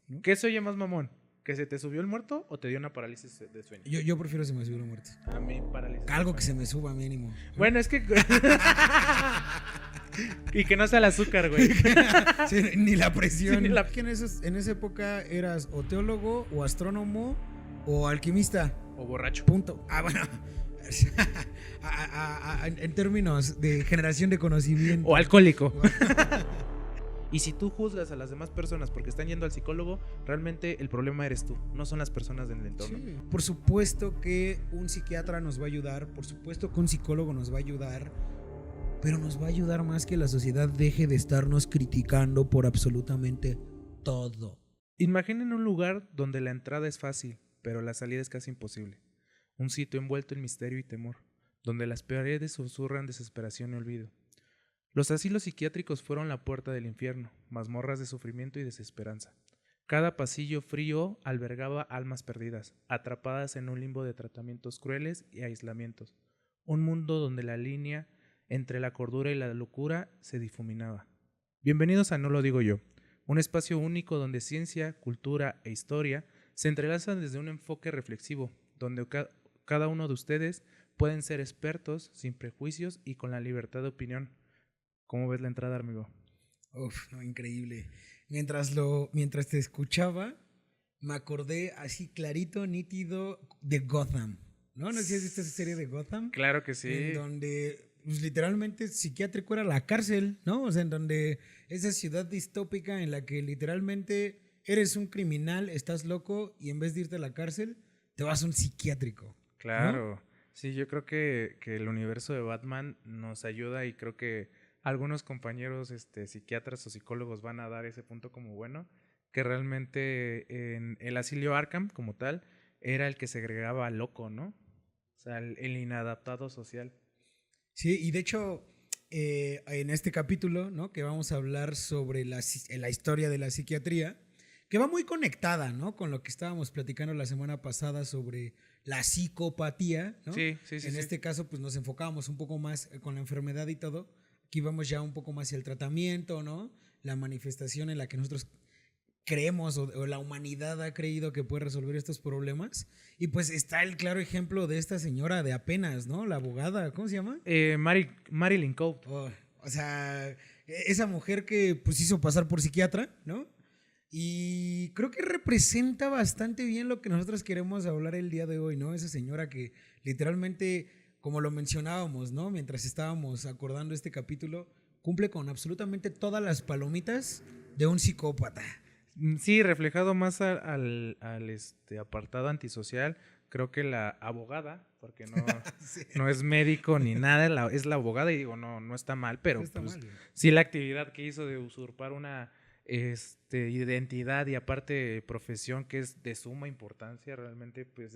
¿no? ¿Qué se oye más mamón? ¿Que se te subió el muerto o te dio una parálisis de sueño? Yo prefiero se me subió la muerte. A mí parálisis de Algo que se sueño. me suba mínimo. Bueno, es que... y que no sea el azúcar, güey. Sí, ni la presión. Sí, ni la- ¿Que en esa época eras o teólogo o astrónomo o alquimista? O borracho. Punto. Bueno. En términos de generación de conocimiento. O alcohólico. Y si tú juzgas a las demás personas porque están yendo al psicólogo, realmente el problema eres tú, no son las personas del entorno. Sí. Por supuesto que un psiquiatra nos va a ayudar, por supuesto que un psicólogo nos va a ayudar, pero nos va a ayudar más que la sociedad deje de estarnos criticando por absolutamente todo. Imaginen un lugar donde la entrada es fácil, pero la salida es casi imposible. Un sitio envuelto en misterio y temor, donde las paredes susurran desesperación y olvido. Los asilos psiquiátricos fueron la puerta del infierno, mazmorras de sufrimiento y desesperanza. Cada pasillo frío albergaba almas perdidas, atrapadas en un limbo de tratamientos crueles y aislamientos. Un mundo donde la línea entre la cordura y la locura se difuminaba. Bienvenidos a No lo digo yo, un espacio único donde ciencia, cultura e historia se entrelazan desde un enfoque reflexivo, donde cada uno de ustedes pueden ser expertos, sin prejuicios y con la libertad de opinión. ¿Cómo ves la entrada, amigo? Uf, no, increíble. Mientras te escuchaba, me acordé así clarito, nítido de Gotham. ¿No? No sé si has visto esa serie de Gotham. Claro que sí. En donde pues, literalmente psiquiátrico era la cárcel, ¿no? O sea, en donde esa ciudad distópica en la que literalmente eres un criminal, estás loco y en vez de irte a la cárcel, te vas a un psiquiátrico. Claro. ¿No? Sí, yo creo que el universo de Batman nos ayuda y creo que algunos compañeros psiquiatras o psicólogos van a dar ese punto como bueno, que realmente en el asilo Arkham como tal era el que segregaba al loco, ¿no? O sea, el inadaptado social. Sí, y de hecho, en este capítulo, ¿no? Que vamos a hablar sobre la historia de la psiquiatría, que va muy conectada, ¿no? Con lo que estábamos platicando la semana pasada sobre la psicopatía, ¿no? Sí, sí, sí, En sí. este caso, pues nos enfocábamos un poco más con la enfermedad y todo. Aquí vamos ya un poco más hacia el tratamiento, ¿no? La manifestación en la que nosotros creemos o la humanidad ha creído que puede resolver estos problemas. Y pues está el claro ejemplo de esta señora de apenas, ¿no? La abogada, ¿cómo se llama? Marilyn Cove. Oh, o sea, esa mujer que pues hizo pasar por psiquiatra, ¿no? Y creo que representa bastante bien lo que nosotros queremos hablar el día de hoy, ¿no? Esa señora que literalmente, como lo mencionábamos, ¿no? Mientras estábamos acordando este capítulo, cumple con absolutamente todas las palomitas de un psicópata. Sí, reflejado más al apartado antisocial, creo que la abogada, porque no, Sí. no es médico ni nada, es la abogada y digo, no está mal, pero No está pues mal, güey. sí la actividad que hizo de usurpar una identidad y aparte profesión que es de suma importancia, realmente pues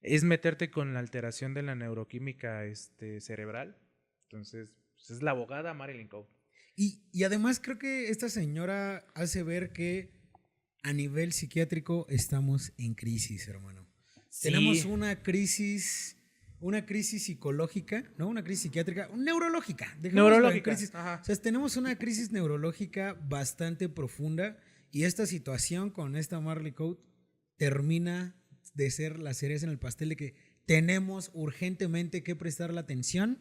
es meterte con la alteración de la neuroquímica cerebral. Entonces, pues, es la abogada Marilyn Cove. Y además creo que esta señora hace ver que a nivel psiquiátrico estamos en crisis, hermano. Tenemos Sí, una crisis psicológica, ¿no? Una crisis psiquiátrica, neurológica. Dejémoslo en neurológica. crisis. Ajá. O sea, tenemos una crisis neurológica bastante profunda y esta situación con esta Marley Code termina de ser la cereza en el pastel de que tenemos urgentemente que prestar la atención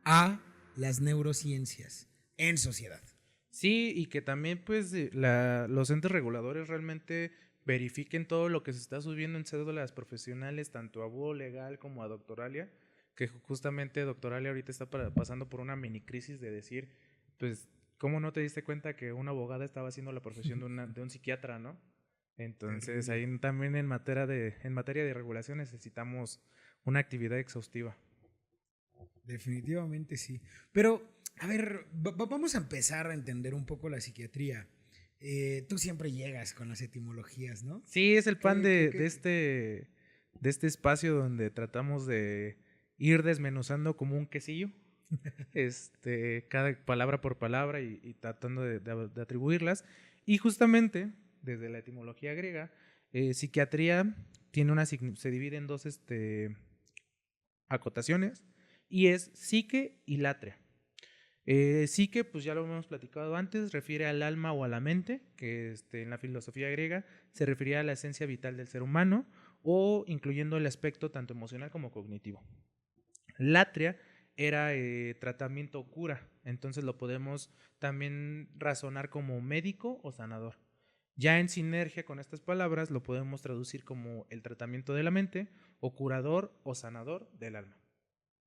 a las neurociencias en sociedad. Sí, y que también pues los entes reguladores realmente verifiquen todo lo que se está subiendo en cédulas profesionales, tanto a búho legal como a Doctoralia, que justamente Doctoralia ahorita está pasando por una mini crisis de decir, pues, ¿cómo no te diste cuenta que una abogada estaba haciendo la profesión de un psiquiatra, ¿no? Entonces, ahí también en materia de regulación necesitamos una actividad exhaustiva. Definitivamente sí. Pero, a ver, vamos a empezar a entender un poco la psiquiatría. Tú siempre llegas con las etimologías, ¿no? Sí, es el pan ¿Qué, qué, de, qué? de este espacio donde tratamos de ir desmenuzando como un quesillo, cada palabra por palabra y tratando de atribuirlas. Y justamente, desde la etimología griega, psiquiatría se divide en dos acotaciones, y es psique y latria. Psique, pues ya lo hemos platicado antes, refiere al alma o a la mente, que en la filosofía griega se refería a la esencia vital del ser humano, o incluyendo el aspecto tanto emocional como cognitivo. Latria era tratamiento o cura, entonces lo podemos también razonar como médico o sanador. Ya en sinergia con estas palabras lo podemos traducir como el tratamiento de la mente o curador o sanador del alma.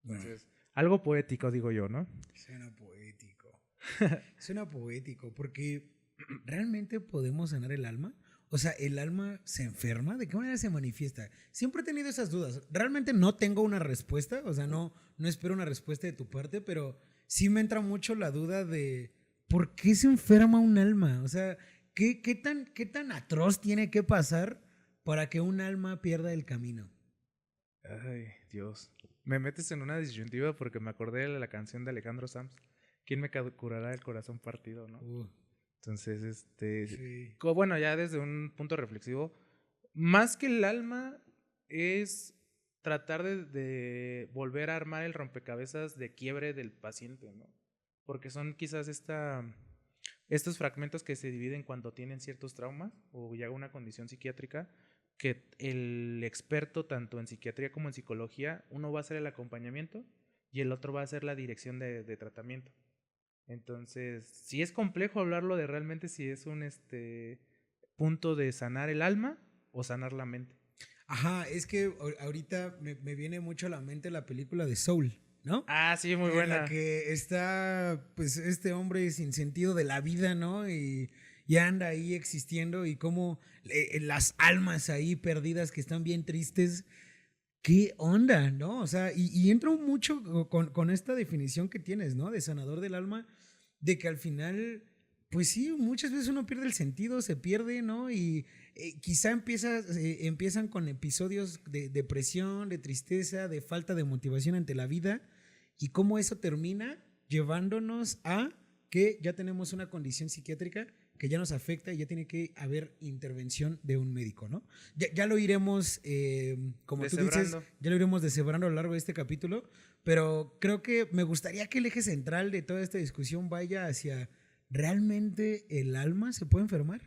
Entonces, algo poético digo yo, ¿no? Suena poético. Suena poético porque ¿realmente podemos sanar el alma? O sea, ¿el alma se enferma? ¿De qué manera se manifiesta? Siempre he tenido esas dudas. Realmente no tengo una respuesta, o sea, no espero una respuesta de tu parte, pero sí me entra mucho la duda de ¿por qué se enferma un alma? O sea, qué tan atroz tiene que pasar para que un alma pierda el camino? Ay, Dios. Me metes en una disyuntiva porque me acordé de la canción de Alejandro Sanz. ¿Quién me curará el corazón partido, no? Entonces, Sí. bueno, ya desde un punto reflexivo, más que el alma es tratar de volver a armar el rompecabezas de quiebre del paciente, ¿no? Porque son quizás estos fragmentos que se dividen cuando tienen ciertos traumas o ya una condición psiquiátrica, que el experto tanto en psiquiatría como en psicología, uno va a hacer el acompañamiento y el otro va a hacer la dirección de tratamiento. Entonces, sí es complejo hablarlo de realmente si es un punto de sanar el alma o sanar la mente. Ajá, es que ahorita me viene mucho a la mente la película de Soul, ¿no? Ah, sí, muy En la buena. que está, pues, este hombre sin sentido de la vida, ¿no? Y anda ahí existiendo y como las almas ahí perdidas que están bien tristes. ¿Qué onda, no? O sea, y entro mucho con esta definición que tienes, ¿no? De sanador del alma, de que al final, pues sí, muchas veces uno pierde el sentido, se pierde, ¿no? Y quizá empiezan con episodios de depresión, de tristeza, de falta de motivación ante la vida, y cómo eso termina llevándonos a que ya tenemos una condición psiquiátrica que ya nos afecta y ya tiene que haber intervención de un médico, ¿no? Ya lo iremos, como tú dices, Deshebrando. ya lo iremos deshebrando a lo largo de este capítulo, pero creo que me gustaría que el eje central de toda esta discusión vaya hacia, ¿realmente el alma se puede enfermar?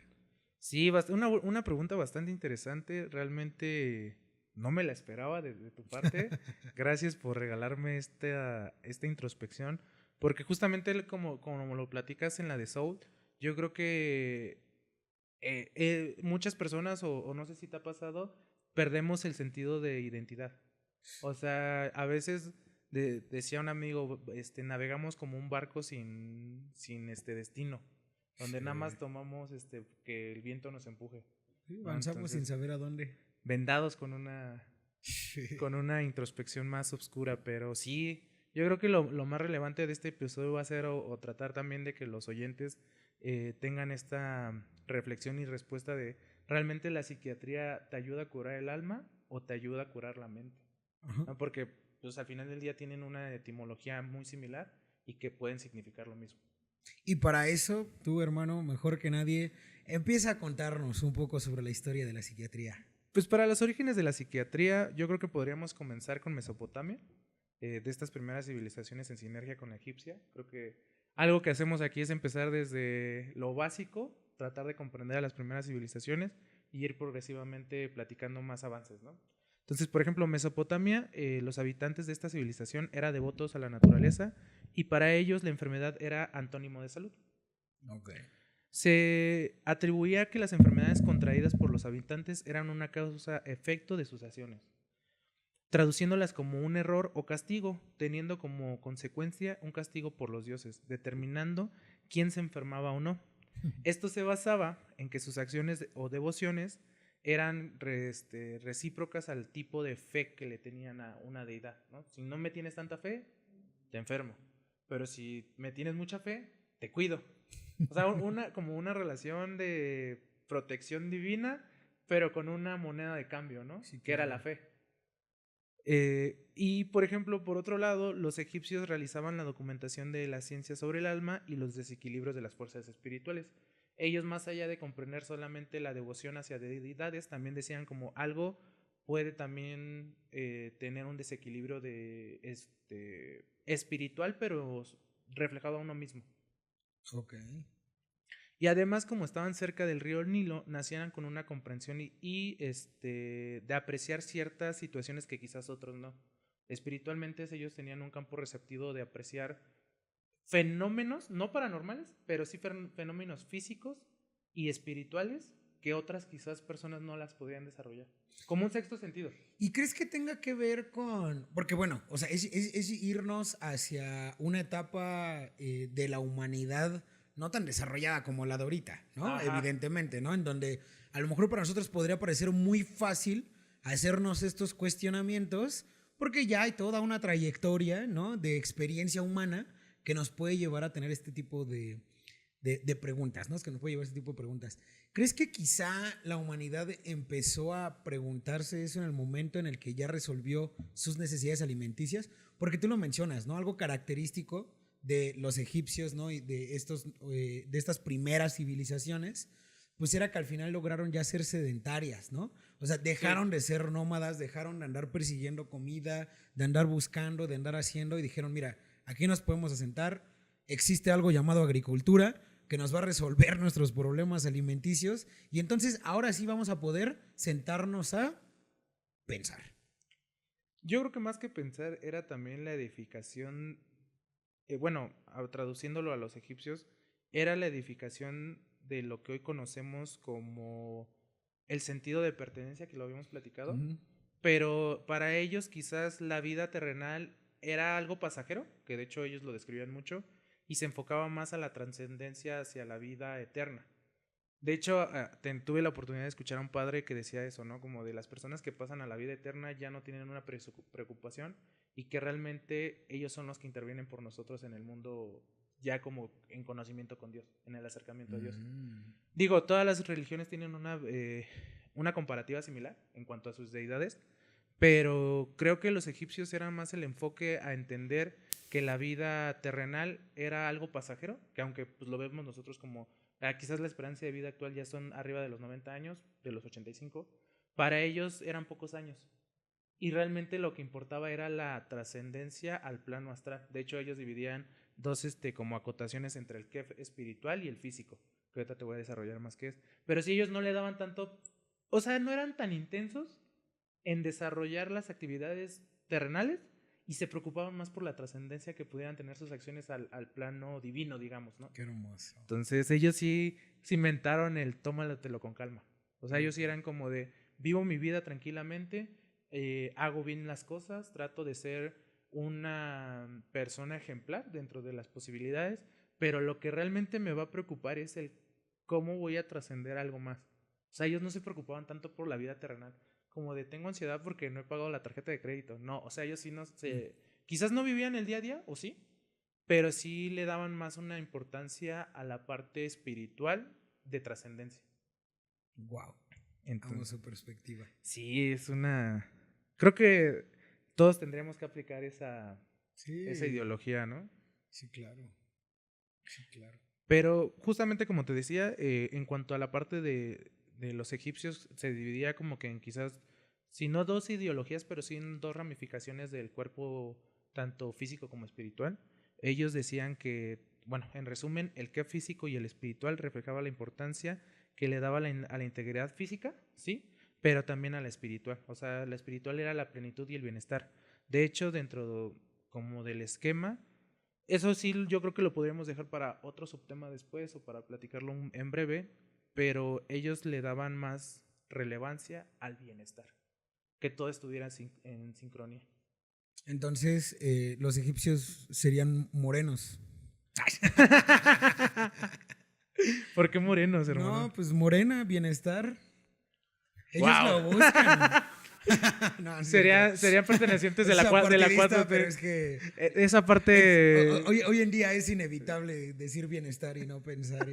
Sí, una pregunta bastante interesante. Realmente no me la esperaba de tu parte. Gracias por regalarme esta introspección. Porque justamente como lo platicas en la de Soul, yo creo que muchas personas, o no sé si te ha pasado, perdemos el sentido de identidad. O sea, a veces decía un amigo, navegamos como un barco sin destino, donde nada más Sí. tomamos que el viento nos empuje, Sí, ¿no? avanzamos sin Entonces, saber a dónde. vendados Sí. con una introspección más oscura, pero sí, yo creo que lo más relevante de este episodio va a ser o tratar también de que los oyentes tengan esta reflexión y respuesta de realmente la psiquiatría te ayuda a curar el alma o te ayuda a curar la mente, Ajá. ¿no? Porque pues al final del día tienen una etimología muy similar y que pueden significar lo mismo. Y para eso, tú, hermano, mejor que nadie, empieza a contarnos un poco sobre la historia de la psiquiatría. Pues para los orígenes de la psiquiatría, yo creo que podríamos comenzar con Mesopotamia, de estas primeras civilizaciones en sinergia con la egipcia. Creo que algo que hacemos aquí es empezar desde lo básico, tratar de comprender a las primeras civilizaciones y ir progresivamente platicando más avances, ¿no? Entonces, por ejemplo, Mesopotamia, los habitantes de esta civilización eran devotos a la naturaleza y para ellos la enfermedad era antónimo de salud. Ok. Se atribuía que las enfermedades contraídas por los habitantes eran una causa-efecto de sus acciones, traduciéndolas como un error o castigo, teniendo como consecuencia un castigo por los dioses, determinando quién se enfermaba o no. Esto se basaba en que sus acciones o devociones eran recíprocas al tipo de fe que le tenían a una deidad, ¿no? Si no me tienes tanta fe, te enfermo. Pero si me tienes mucha fe, te cuido. O sea, como una relación de protección divina, pero con una moneda de cambio, ¿no? Sí, Que era la claro. fe. Y, por ejemplo, por otro lado, los egipcios realizaban la documentación de la ciencia sobre el alma y los desequilibrios de las fuerzas espirituales. Ellos, más allá de comprender solamente la devoción hacia deidades, también decían como algo puede también tener un desequilibrio espiritual, pero reflejado a uno mismo. Ok. Y además, como estaban cerca del río Nilo, nacían con una comprensión de apreciar ciertas situaciones que quizás otros no. Espiritualmente ellos tenían un campo receptivo de apreciar fenómenos, no paranormales, pero sí fenómenos físicos y espirituales que otras quizás personas no las podían desarrollar. Como un sexto sentido. ¿Y crees que tenga que ver con...? Porque bueno, o sea, es irnos hacia una etapa de la humanidad no tan desarrollada como la de ahorita, ¿no? Ajá. Evidentemente, ¿no? En donde a lo mejor para nosotros podría parecer muy fácil hacernos estos cuestionamientos porque ya hay toda una trayectoria, ¿no? De experiencia humana que nos puede llevar a tener este tipo de preguntas, ¿no? Es que nos puede llevar este tipo de preguntas. ¿Crees que quizá la humanidad empezó a preguntarse eso en el momento en el que ya resolvió sus necesidades alimenticias? Porque tú lo mencionas, ¿no? Algo característico de los egipcios, ¿no? Y de estas primeras civilizaciones, pues era que al final lograron ya ser sedentarias, ¿no? O sea, dejaron de ser nómadas, dejaron de andar persiguiendo comida, de andar buscando, de andar haciendo, y dijeron, mira, aquí nos podemos asentar, existe algo llamado agricultura, que nos va a resolver nuestros problemas alimenticios, y entonces ahora sí vamos a poder sentarnos a pensar. Yo creo que más que pensar era también la edificación, traduciéndolo a los egipcios, era la edificación de lo que hoy conocemos como el sentido de pertenencia, que lo habíamos platicado, pero para ellos quizás la vida terrenal era algo pasajero, que de hecho ellos lo describían mucho, y se enfocaba más a la trascendencia hacia la vida eterna. De hecho, tuve la oportunidad de escuchar a un padre que decía eso, ¿no? Como de las personas que pasan a la vida eterna ya no tienen una preocupación y que realmente ellos son los que intervienen por nosotros en el mundo ya como en conocimiento con Dios, en el acercamiento a Dios. Digo, todas las religiones tienen una comparativa similar en cuanto a sus deidades, pero creo que los egipcios eran más el enfoque a entender que la vida terrenal era algo pasajero, que aunque pues, lo vemos nosotros como quizás la esperanza de vida actual ya son arriba de los 90 años, de los 85, para ellos eran pocos años. Y realmente lo que importaba era la trascendencia al plano astral. De hecho, ellos dividían dos como acotaciones entre el kef espiritual y el físico, que ahorita te voy a desarrollar más qué es. Pero si ellos no le daban tanto, o sea, no eran tan intensos en desarrollar las actividades terrenales y se preocupaban más por la trascendencia que pudieran tener sus acciones al plano divino, digamos, ¿no? Qué hermoso. Entonces ellos sí cimentaron el tómatelo con calma. O sea, ellos sí eran como de, vivo mi vida tranquilamente, hago bien las cosas, trato de ser una persona ejemplar dentro de las posibilidades, pero lo que realmente me va a preocupar es el cómo voy a trascender algo más. O sea, ellos no se preocupaban tanto por la vida terrenal, como de tengo ansiedad porque no he pagado la tarjeta de crédito. No, o sea, ellos sí no se... Quizás no vivían el día a día, o sí, pero sí le daban más una importancia a la parte espiritual de trascendencia. Wow. Entonces, Amo su perspectiva. sí, es una... Creo que todos tendríamos que aplicar esa ideología, ¿no? Sí, claro. Sí, claro. Pero justamente como te decía, en cuanto a la parte de los egipcios, se dividía como que en quizás, si no dos ideologías, pero sí en dos ramificaciones del cuerpo, tanto físico como espiritual. Ellos decían que, bueno, en resumen, el que físico y el espiritual reflejaba la importancia que le daba a la integridad física, ¿sí? Pero también a la espiritual. O sea, la espiritual era la plenitud y el bienestar. De hecho, dentro como del esquema, eso sí, yo creo que lo podríamos dejar para otro subtema después o para platicarlo en breve, pero ellos le daban más relevancia al bienestar, que todo estuviera en sincronía. Entonces, los egipcios serían morenos. ¿Por qué morenos, hermano? No, pues morena, bienestar. Ellos Wow. lo buscan. No, serían pertenecientes de la 4T. Pero es que esa parte... hoy en día es inevitable decir bienestar y no pensar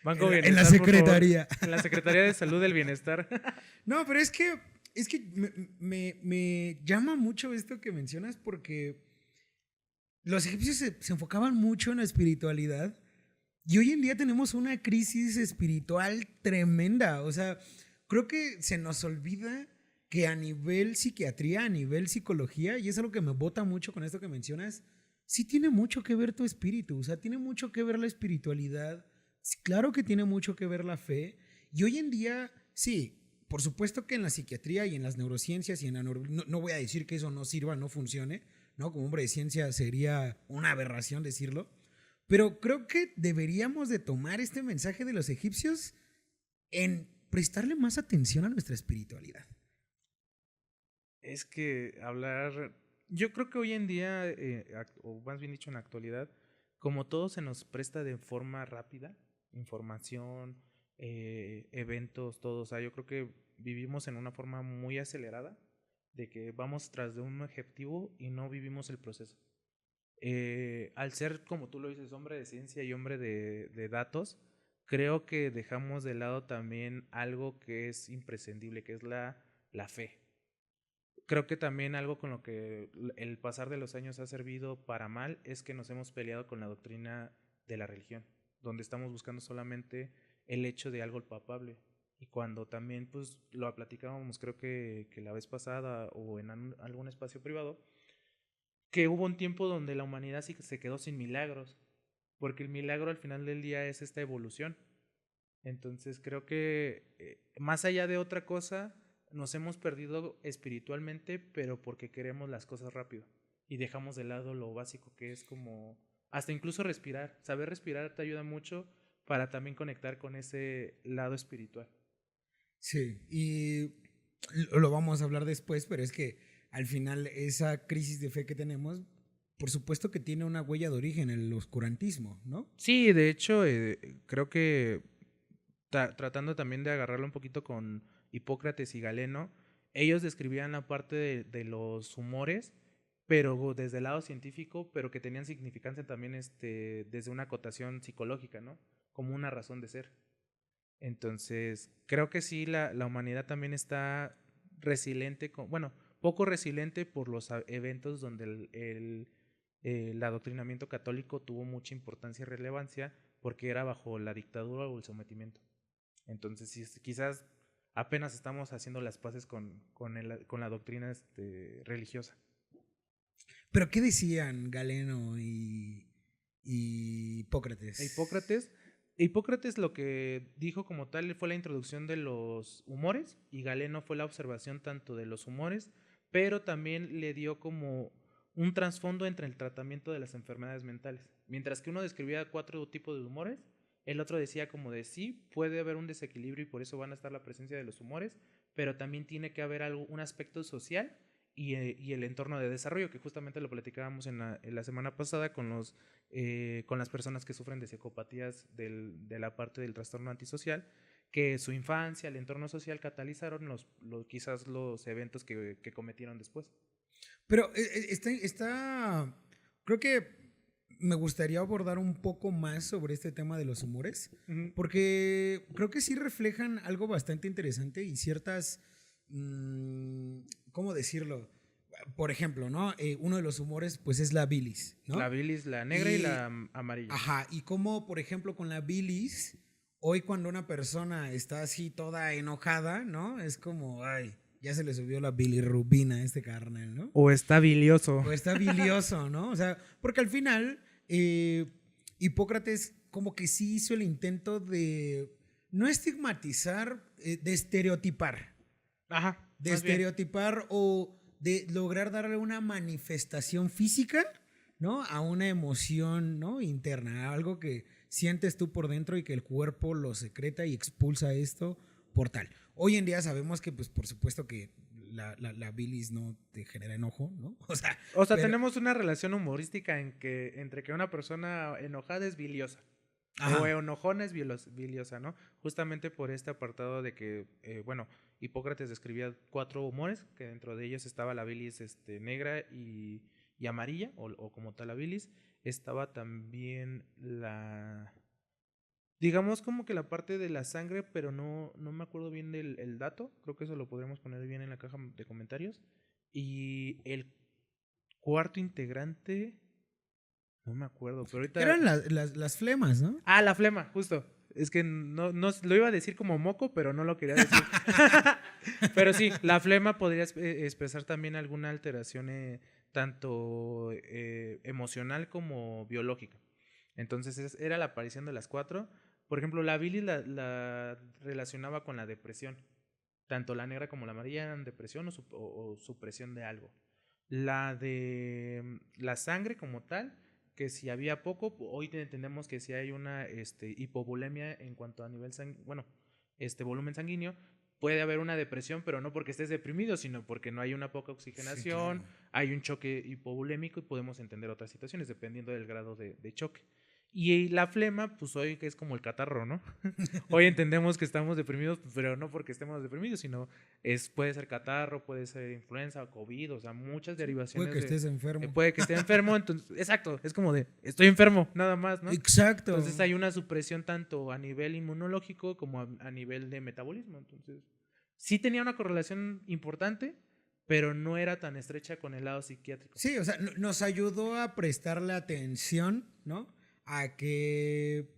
Banco en la secretaría. En la Secretaría de Salud del Bienestar. No, pero es que me llama mucho esto que mencionas porque los egipcios se enfocaban mucho en la espiritualidad y hoy en día tenemos una crisis espiritual tremenda. O sea, creo que se nos olvida que a nivel psiquiatría, a nivel psicología, y es algo que me bota mucho con esto que mencionas, sí tiene mucho que ver tu espíritu, o sea, tiene mucho que ver la espiritualidad, sí, claro que tiene mucho que ver la fe, y hoy en día, sí, por supuesto que en la psiquiatría y en las neurociencias y en la no voy a decir que eso no sirva, no funcione, ¿no? Como hombre de ciencia sería una aberración decirlo, pero creo que deberíamos de tomar este mensaje de los egipcios en prestarle más atención a nuestra espiritualidad. Es que hablar, yo creo que hoy en día, o más bien dicho en la actualidad, como todo se nos presta de forma rápida, información, eventos, todo, o sea, yo creo que vivimos en una forma muy acelerada, de que vamos tras de un objetivo y no vivimos el proceso. Al ser, como tú lo dices, hombre de ciencia y hombre de datos, creo que dejamos de lado también algo que es imprescindible, que es la fe. Creo que también algo con lo que el pasar de los años ha servido para mal es que nos hemos peleado con la doctrina de la religión, donde estamos buscando solamente el hecho de algo palpable. Y cuando también pues lo platicábamos, creo que la vez pasada o en algún espacio privado, que hubo un tiempo donde la humanidad sí se quedó sin milagros, porque el milagro al final del día es esta evolución. Entonces creo que más allá de otra cosa, nos hemos perdido espiritualmente, pero porque queremos las cosas rápido y dejamos de lado lo básico que es como hasta incluso respirar. Saber respirar te ayuda mucho para también conectar con ese lado espiritual. Sí, y lo vamos a hablar después, pero es que al final esa crisis de fe que tenemos, por supuesto que tiene una huella de origen, el oscurantismo, ¿no? Sí, de hecho, creo que tratando también de agarrarlo un poquito con Hipócrates y Galeno, ellos describían la parte de los humores, pero desde el lado científico, pero que tenían significancia también desde una acotación psicológica, ¿no? Como una razón de ser. Entonces, creo que sí, la humanidad también está resiliente, bueno, poco resiliente por los eventos donde el adoctrinamiento católico tuvo mucha importancia y relevancia porque era bajo la dictadura o el sometimiento. Entonces, sí, quizás apenas estamos haciendo las paces con la doctrina religiosa. Pero ¿qué decían Galeno y Hipócrates? Hipócrates, Hipócrates lo que dijo como tal fue la introducción de los humores y Galeno fue la observación tanto de los humores, pero también le dio como un trasfondo entre el tratamiento de las enfermedades mentales. Mientras que uno describía 4 tipos de humores, el otro decía como de sí, puede haber un desequilibrio y por eso van a estar la presencia de los humores, pero también tiene que haber un aspecto social y el entorno de desarrollo, que justamente lo platicábamos en la semana pasada con las personas que sufren de psicopatías de la parte del trastorno antisocial, que su infancia, el entorno social catalizaron quizás los eventos que cometieron después. Pero creo que me gustaría abordar un poco más sobre este tema de los humores, Ujú. porque creo que sí reflejan algo bastante interesante y ciertas, ¿cómo decirlo? Por ejemplo, ¿no? Uno de los humores, pues, es la bilis, ¿no? La bilis, la negra y Y, la amarilla. ajá, y como, por ejemplo, con la bilis, hoy cuando una persona está así toda enojada, ¿no? Es como, ay, ya se le subió la bilirrubina a este carnal, ¿no? O está bilioso. O está bilioso, ¿no? O sea, porque al final Hipócrates como que sí hizo el intento de no estigmatizar, de estereotipar. Ajá. De Más bien. estereotipar o de lograr darle una manifestación física, ¿no? A una emoción, ¿no? Interna, a algo que sientes tú por dentro y que el cuerpo lo secreta y expulsa esto por tal. Hoy en día sabemos que, pues, por supuesto que la bilis no te genera enojo, ¿no? O sea, pero, tenemos una relación humorística entre que una persona enojada es biliosa. O ajá, enojona es biliosa, ¿no? Justamente por este apartado de que, bueno, Hipócrates describía 4 humores, que dentro de ellos estaba la bilis negra y amarilla, o como tal la bilis. Estaba también digamos como que la parte de la sangre, pero no me acuerdo bien del el dato. Creo que eso lo podremos poner bien en la caja de comentarios. Y el cuarto integrante, no me acuerdo, pero ahorita... eran las flemas, ¿no? Ah, la flema, justo. Es que no lo iba a decir como moco, pero no lo quería decir. Pero sí, la flema podría expresar también alguna alteración tanto emocional como biológica. Entonces era la aparición de las 4. Por ejemplo, la bilis la relacionaba con la depresión. Tanto la negra como la amarilla eran depresión o supresión de algo. La de la sangre como tal, que si había poco, hoy entendemos que si hay una hipovolemia en cuanto a nivel volumen sanguíneo, puede haber una depresión, pero no porque estés deprimido, sino porque no hay una poca oxigenación, Sí, claro. hay un choque hipovolémico y podemos entender otras situaciones dependiendo del grado de choque. Y la flema, pues hoy que es como el catarro, ¿no? Hoy entendemos que estamos deprimidos, pero no porque estemos deprimidos, sino puede ser catarro, puede ser influenza, COVID, o sea, muchas Puede derivaciones que estés enfermo. puede que esté enfermo, entonces, exacto, es como de, estoy enfermo, nada más, ¿no? Exacto. Entonces hay una supresión tanto a nivel inmunológico como a nivel de metabolismo, entonces sí tenía una correlación importante, pero no era tan estrecha con el lado psiquiátrico. Sí, o sea, nos ayudó a prestarle atención, ¿no? A que,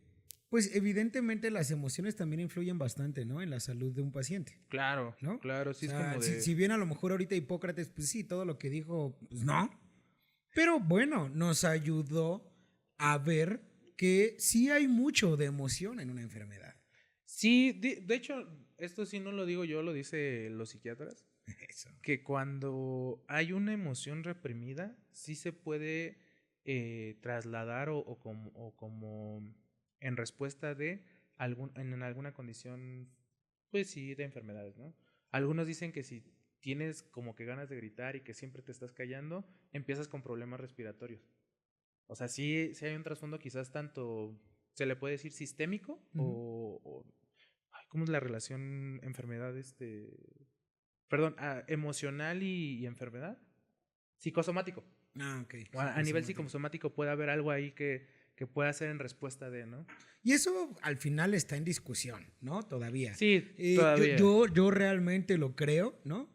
pues evidentemente las emociones también influyen bastante, ¿no? En la salud de un paciente, Claro, ¿no? claro, O sí es sea, como si bien a lo mejor ahorita Hipócrates, pues sí, todo lo que dijo, pues no. Pero bueno, nos ayudó a ver que sí hay mucho de emoción en una enfermedad. Sí, de hecho, esto sí no lo digo yo, lo dicen los psiquiatras, Eso. que cuando hay una emoción reprimida, sí se puede trasladar o como en respuesta de en alguna condición, pues sí, de enfermedades, ¿no? Algunos dicen que si tienes como que ganas de gritar y que siempre te estás callando, empiezas con problemas respiratorios. O sea, sí hay un trasfondo quizás tanto, se le puede decir sistémico Ujú. ay, ¿cómo es la relación enfermedad perdón, emocional y enfermedad? Psicosomático. Ah, ok. A nivel Psicosomático. psicosomático puede haber algo ahí que pueda ser en respuesta de, ¿no? Y eso al final está en discusión, ¿no? Todavía. Sí, Yo, todavía. yo, yo realmente lo creo, ¿no?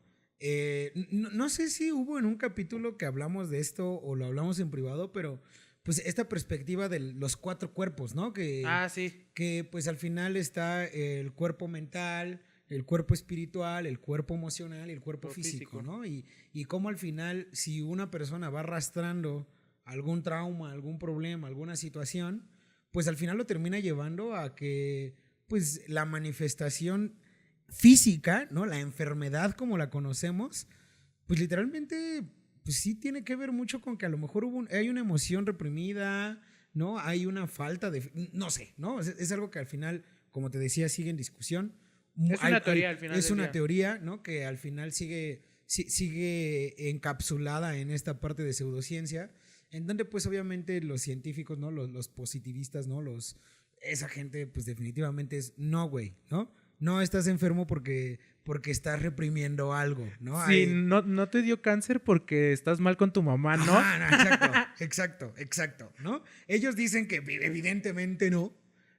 No sé si hubo en un capítulo que hablamos de esto o lo hablamos en privado, pero pues esta perspectiva de los 4 cuerpos, ¿no? Ah, sí. Que pues al final está el cuerpo mental, el cuerpo espiritual, el cuerpo emocional y el cuerpo Lo físico, físico. ¿no? Y cómo al final, si una persona va arrastrando algún trauma, algún problema, alguna situación, pues al final lo termina llevando a que pues la manifestación física, ¿no? La enfermedad como la conocemos, pues literalmente pues sí tiene que ver mucho con que a lo mejor hay una emoción reprimida, ¿no? Hay una falta de, no sé, ¿no? Es algo que al final, como te decía, sigue en discusión. Es una teoría al final Es del una día. teoría, ¿no? Que al final sigue encapsulada en esta parte de pseudociencia, en donde pues obviamente los científicos, ¿no? Los positivistas, ¿no? Esa gente pues definitivamente es, no, güey, ¿no? No estás enfermo porque estás reprimiendo algo, ¿no? Sí, no te dio cáncer porque estás mal con tu mamá, ¿no? Ajá, no, exacto, ¿no? Ellos dicen que evidentemente no, No.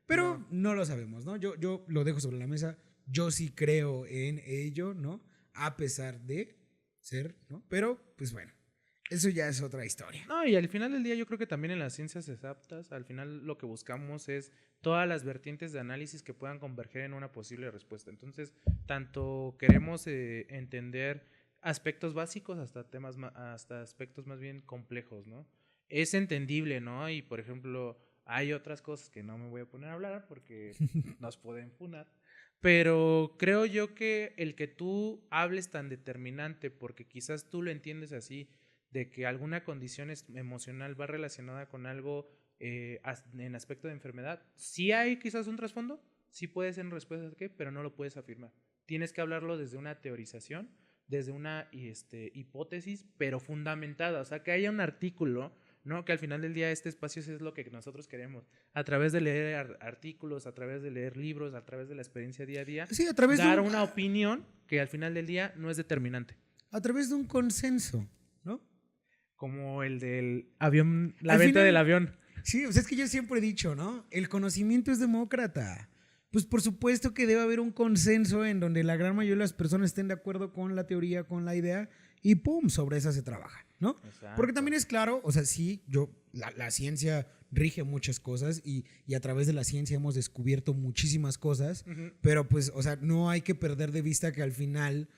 pero no lo sabemos, ¿no? Yo lo dejo sobre la mesa, yo sí creo en ello, ¿no? A pesar de ser, ¿no? Pero, pues bueno, eso ya es otra historia. No, y al final del día yo creo que también en las ciencias exactas, al final lo que buscamos es todas las vertientes de análisis que puedan converger en una posible respuesta. Entonces, tanto queremos entender aspectos básicos hasta aspectos más bien complejos, ¿no? Es entendible, ¿no? Y por ejemplo, hay otras cosas que no me voy a poner a hablar porque nos pueden funar. Pero creo yo que el que tú hables tan determinante, porque quizás tú lo entiendes así, de que alguna condición emocional va relacionada con algo en aspecto de enfermedad, sí hay quizás un trasfondo, sí puede ser en respuesta a qué, pero no lo puedes afirmar. Tienes que hablarlo desde una teorización, desde una hipótesis, pero fundamentada, o sea, que haya un artículo, ¿no? Que al final del día este espacio es lo que nosotros queremos, a través de leer artículos, a través de leer libros, a través de la experiencia día a día, Sí, a través dar una opinión que al final del día no es determinante. a través de un consenso, ¿no? Como el del avión, la Al venta del final, avión. sí, o sea, es que yo siempre he dicho, ¿no? El conocimiento es demócrata. Pues por supuesto que debe haber un consenso en donde la gran mayoría de las personas estén de acuerdo con la teoría, con la idea, y pum, sobre esa se trabaja, ¿no? Porque Exacto. también es claro, o sea, sí, la ciencia rige muchas cosas y a través de la ciencia hemos descubierto muchísimas cosas, Uh-huh. pero pues, o sea, no hay que perder de vista que al final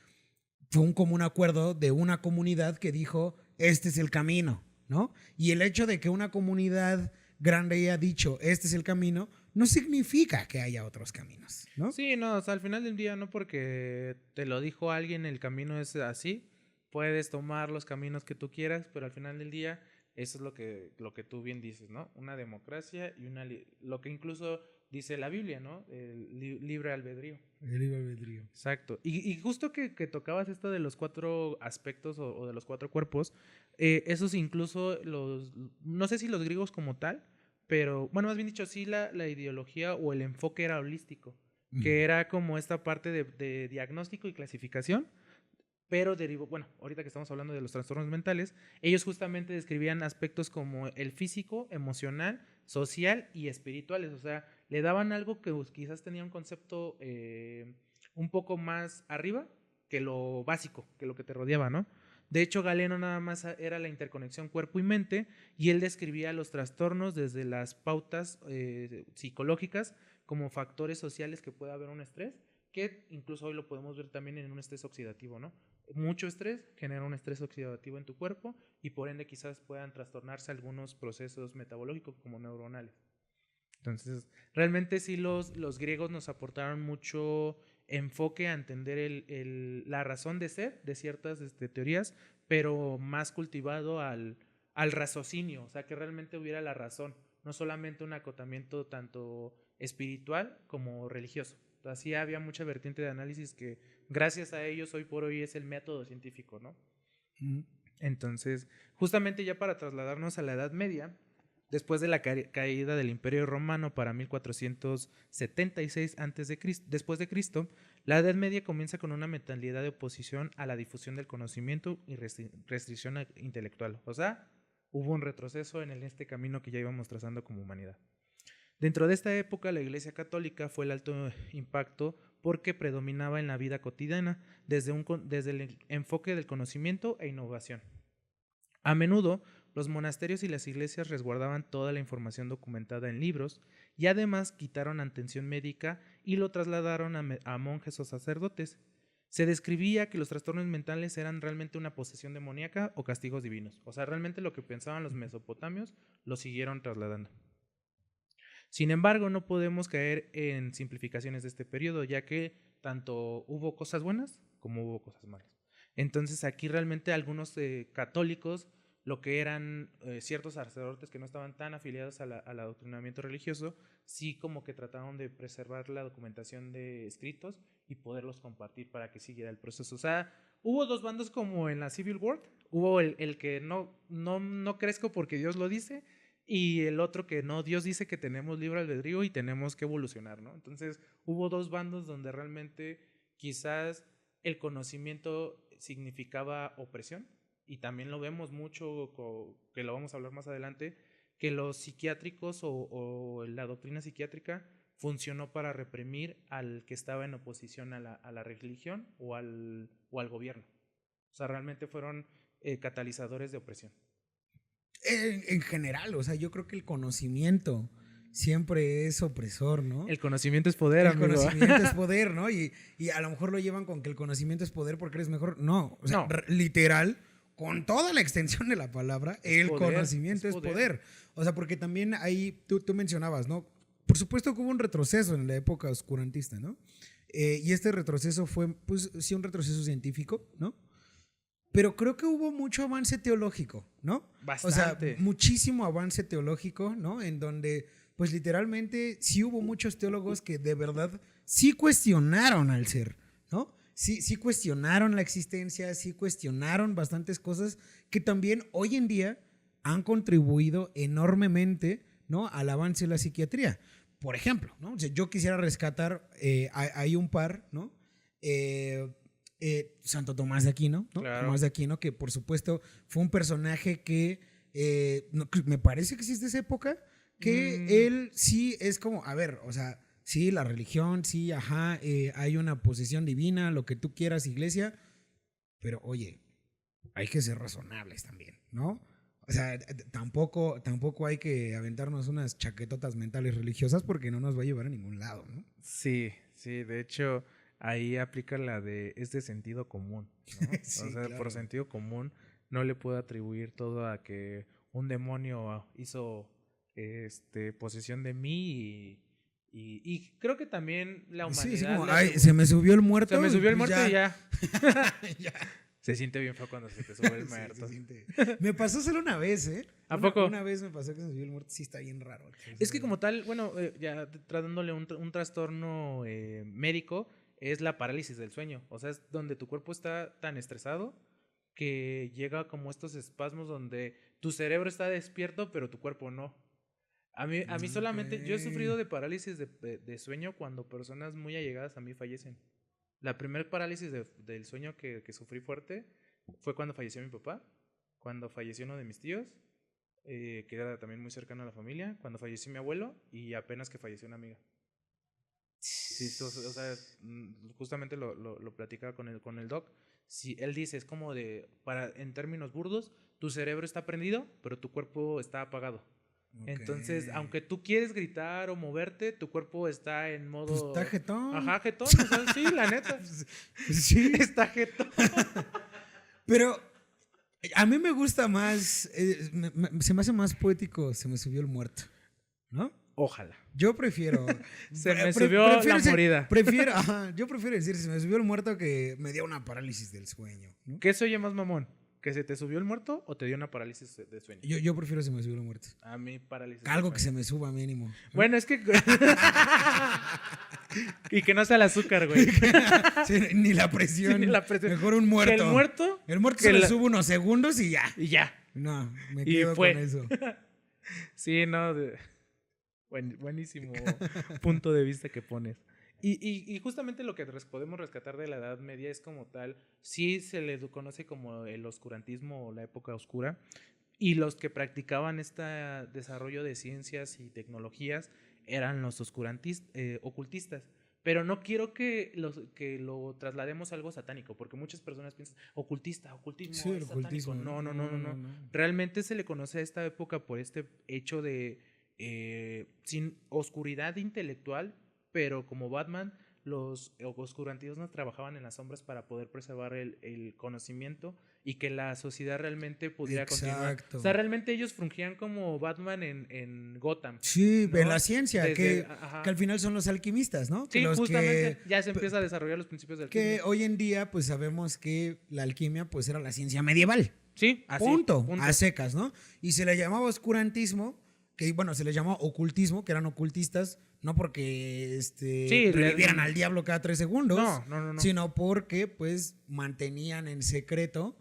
fue un común acuerdo de una comunidad que dijo, este es el camino, ¿no? Y el hecho de que una comunidad grande haya dicho, este es el camino, no significa que haya otros caminos, ¿no? Sí, no, o sea, al final del día, no porque te lo dijo alguien, el camino es así. Puedes tomar los caminos que tú quieras, pero al final del día, eso es lo que tú bien dices, ¿no? Una democracia y lo que incluso dice la Biblia, ¿no? El libre albedrío. El libre albedrío. Exacto. Y justo que tocabas esto de los 4 aspectos o de los 4 cuerpos, esos incluso no sé si los griegos como tal, pero, bueno, más bien dicho, sí la ideología o el enfoque era holístico, que era como esta parte de diagnóstico y clasificación, pero derivó, bueno, ahorita que estamos hablando de los trastornos mentales, ellos justamente describían aspectos como el físico, emocional, social y espirituales, o sea, le daban algo que quizás tenía un concepto un poco más arriba que lo básico, que lo que te rodeaba, ¿no? De hecho, Galeno nada más era la interconexión cuerpo y mente, y él describía los trastornos desde las pautas psicológicas como factores sociales que puede haber un estrés, que incluso hoy lo podemos ver también en un estrés oxidativo, ¿no? Mucho estrés genera un estrés oxidativo en tu cuerpo y por ende quizás puedan trastornarse algunos procesos metabólicos como neuronales. Entonces, realmente sí los griegos nos aportaron mucho enfoque a entender la razón de ser de ciertas teorías, pero más cultivado al raciocinio, o sea, que realmente hubiera la razón, no solamente un acotamiento tanto espiritual como religioso. Así había mucha vertiente de análisis que gracias a ellos hoy por hoy es el método científico, ¿no? Entonces, justamente ya para trasladarnos a la Edad Media, después de la caída del Imperio Romano para 1476 después de Cristo, la Edad Media comienza con una mentalidad de oposición a la difusión del conocimiento y restricción intelectual. O sea, hubo un retroceso en este camino que ya íbamos trazando como humanidad. Dentro de esta época, la Iglesia Católica fue el alto impacto porque predominaba en la vida cotidiana desde el enfoque del conocimiento e innovación. A menudo, los monasterios y las iglesias resguardaban toda la información documentada en libros y además quitaron atención médica y lo trasladaron a monjes o sacerdotes. Se describía que los trastornos mentales eran realmente una posesión demoníaca o castigos divinos. O sea, realmente lo que pensaban los mesopotamios lo siguieron trasladando. Sin embargo, no podemos caer en simplificaciones de este periodo, ya que tanto hubo cosas buenas como hubo cosas malas. Entonces aquí realmente algunos católicos, lo que eran ciertos sacerdotes que no estaban tan afiliados al adoctrinamiento religioso, sí como que trataron de preservar la documentación de escritos y poderlos compartir para que siguiera el proceso. O sea, hubo 2 bandos como en la Civil War, hubo el que no crezco porque Dios lo dice, y el otro que no, Dios dice que tenemos libre albedrío y tenemos que evolucionar, ¿no? Entonces hubo 2 bandos donde realmente quizás el conocimiento significaba opresión, y también lo vemos mucho, que lo vamos a hablar más adelante, que los psiquiátricos o la doctrina psiquiátrica funcionó para reprimir al que estaba en oposición a la religión o al gobierno. O sea, realmente fueron catalizadores de opresión. En general, o sea, yo creo que el conocimiento siempre es opresor, ¿no? El conocimiento es poder, el amigo. conocimiento es poder, ¿no? Y a lo mejor lo llevan con que el conocimiento es poder porque eres mejor. No, o sea, No. Literal, con toda la extensión de la palabra, el poder, conocimiento es poder. O sea, porque también ahí tú mencionabas, ¿no? Por supuesto que hubo un retroceso en la época oscurantista, ¿no? Y este retroceso fue, pues, sí, un retroceso científico, ¿no? Pero creo que hubo mucho avance teológico, ¿no? Bastante. O sea, muchísimo avance teológico, ¿no? En donde, pues literalmente, sí hubo muchos teólogos que de verdad sí cuestionaron al ser, ¿no? Sí cuestionaron la existencia, sí cuestionaron bastantes cosas que también hoy en día han contribuido enormemente, ¿no? Al avance de la psiquiatría. Por ejemplo, ¿no? O sea, yo quisiera rescatar, hay un par, ¿no? Santo Tomás de Aquino, ¿no? Claro. Tomás de Aquino, que por supuesto fue un personaje que me parece que sí es de esa época, que él sí es como, a ver, o sea, sí, la religión, sí, ajá, hay una posesión divina, lo que tú quieras, iglesia, pero oye, hay que ser razonables también, ¿no? O sea, tampoco hay que aventarnos unas chaquetotas mentales religiosas porque no nos va a llevar a ningún lado, ¿no? Sí, de hecho, ahí aplica la de sentido común, ¿no? Sí, o sea, claro. por sentido común, no le puedo atribuir todo a que un demonio hizo posesión de mí y creo que también la Sí, sí, humanidad como, le ay, atribu- se me subió el muerto. se me subió el pues muerto y ya. Ya. Se siente bien feo cuando se te sube el Sí, muerto. se siente. Me pasó solo una vez, ¿eh? ¿A Una- poco? Una vez me pasó que se me subió el muerto. Sí, está bien raro. Es que como tal, bueno, ya tratándole un trastorno médico, es la parálisis del sueño. O sea, es donde tu cuerpo está tan estresado que llega como estos espasmos donde tu cerebro está despierto, pero tu cuerpo no. A mí solamente, yo he sufrido Ok. de parálisis de sueño cuando personas muy allegadas a mí fallecen. La primera parálisis del sueño que sufrí fuerte fue cuando falleció mi papá, cuando falleció uno de mis tíos, que era también muy cercano a la familia, cuando falleció mi abuelo y apenas que falleció una amiga. Sí, o sea, justamente lo platicaba con el doc. Si él dice, es como en términos burdos, tu cerebro está prendido, pero tu cuerpo está apagado. Ok. Entonces, aunque tú quieres gritar o moverte, tu cuerpo está en Pues está modo... jetón. Ajá, jetón, o sea, sí, la neta. Pues sí. Está jetón. Pero a mí me gusta más, se me hace más poético, se me subió el muerto, ¿no? Ojalá. Yo prefiero. Se me subió la prefiero morida. Yo prefiero decir, se me subió el muerto que me dio una parálisis del sueño, ¿no? ¿Qué se oye más mamón? ¿Que se te subió el muerto o te dio una parálisis de sueño? Yo prefiero se me subió el muerto. A mí parálisis de Algo que se sueño. me suba mínimo. ¿no? Bueno, es que... y que no sea el azúcar, güey. Sí, ni la presión. Sí, ni la presión. Mejor un muerto. Que el muerto... El muerto que se le la- sube unos segundos y ya. Y ya. No, me Y quedo fue. con eso. Sí, no... buenísimo punto de vista que pones. Y justamente lo que podemos rescatar de la Edad Media es como tal, sí se le conoce como el oscurantismo o la época oscura, y los que practicaban este desarrollo de ciencias y tecnologías eran los ocultistas. Pero no quiero que lo traslademos a algo satánico, porque muchas personas piensan, ocultismo, Sí, el es satánico. ocultismo. No. Realmente se le conoce a esta época por este hecho de sin oscuridad intelectual, pero como Batman, los oscurantistas no trabajaban en las sombras para poder preservar el conocimiento y que la sociedad realmente pudiera continuar. Exacto. O sea, realmente ellos fungían como Batman en Gotham. Sí, ¿no? en la ciencia, Ajá. que al final son los alquimistas, ¿no? Sí, los justamente ya se empieza a desarrollar los principios del que alquimia. hoy en día pues sabemos que la alquimia pues era la ciencia medieval. Sí, así. Punto. A secas, ¿no? Y se le llamaba oscurantismo, que bueno, se le llamaba ocultismo, que eran ocultistas, no porque Sí, revivieran al diablo cada 3 segundos, No. sino porque pues mantenían en secreto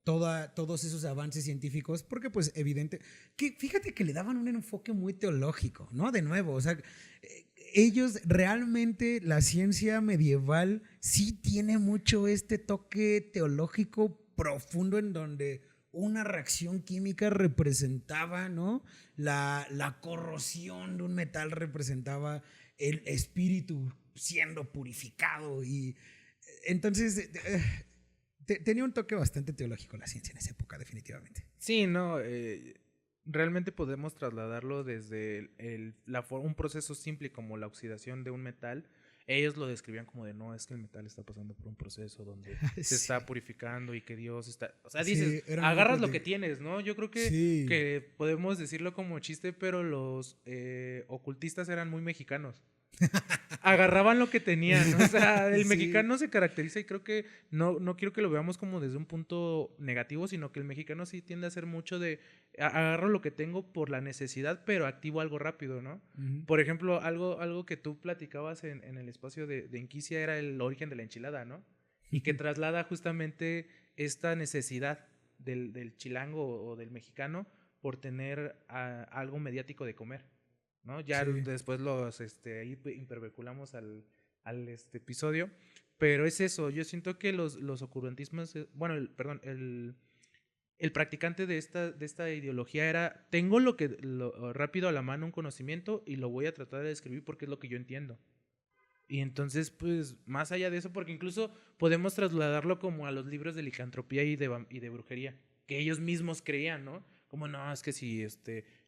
todos esos avances científicos, porque pues evidente, que fíjate que le daban un enfoque muy teológico, ¿no? De nuevo, o sea, ellos realmente, la ciencia medieval sí tiene mucho este toque teológico profundo en donde una reacción química representaba, ¿no? La corrosión de un metal representaba el espíritu siendo purificado y entonces tenía un toque bastante teológico la ciencia en esa época, definitivamente. Sí, no, realmente podemos trasladarlo desde un proceso simple como la oxidación de un metal. Ellos lo describían como de, no, es que el metal está pasando por un proceso donde se Sí. está purificando y que Dios está... O sea, Sí, dices, era muy agarras lo fuerte. que tienes, ¿no? Yo creo que, Sí. que podemos decirlo como chiste, pero los ocultistas eran muy mexicanos. Agarraban lo que tenían, ¿no? O sea, el Sí. mexicano se caracteriza y creo que no quiero que lo veamos como desde un punto negativo, sino que el mexicano sí tiende a ser mucho de agarro lo que tengo por la necesidad, pero activo algo rápido, ¿no? Ujú. Por ejemplo, algo que tú platicabas en el espacio de Inquicia era el origen de la enchilada, ¿no? Y que traslada justamente esta necesidad del chilango o del mexicano por tener algo mediático de comer, ¿no? Ya Sí. después ahí hiperveculamos al episodio, pero es eso, yo siento que los ocurrentismos, bueno, perdón, el practicante de esta ideología era, tengo rápido a la mano un conocimiento y lo voy a tratar de describir porque es lo que yo entiendo. Y entonces, pues, más allá de eso, porque incluso podemos trasladarlo como a los libros de licantropía y de brujería, que ellos mismos creían, ¿no? Como, no, es que si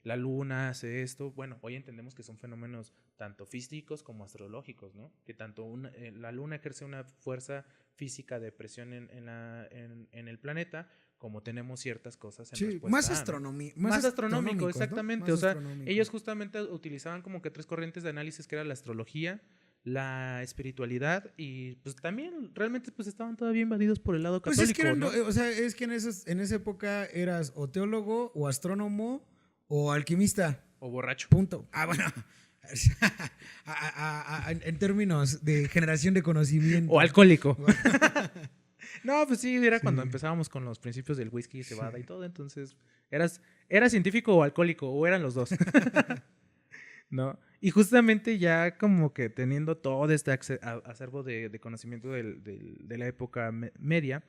la luna hace esto, bueno, hoy entendemos que son fenómenos tanto físicos como astrológicos, ¿no? Que tanto la luna ejerce una fuerza física de presión en el planeta, como tenemos ciertas cosas en Sí, respuesta más a, ¿no? astronomía. Más astronómico, exactamente. O sea, astronómico. ellos justamente utilizaban como que 3 corrientes de análisis, que era la astrología, la espiritualidad y pues también realmente pues estaban todavía invadidos por el lado Pues católico, es que eran, ¿no? o sea, es que en esa época eras o teólogo, o astrónomo, o alquimista. O borracho. Punto. Ah, bueno. En términos de generación de conocimiento. O alcohólico. No, pues sí, era Sí. cuando empezábamos con los principios del whisky, cebada y todo. Entonces, ¿eras científico o alcohólico? ¿O eran los dos? ¿No? Y justamente ya como que teniendo todo este acervo de conocimiento de la época media,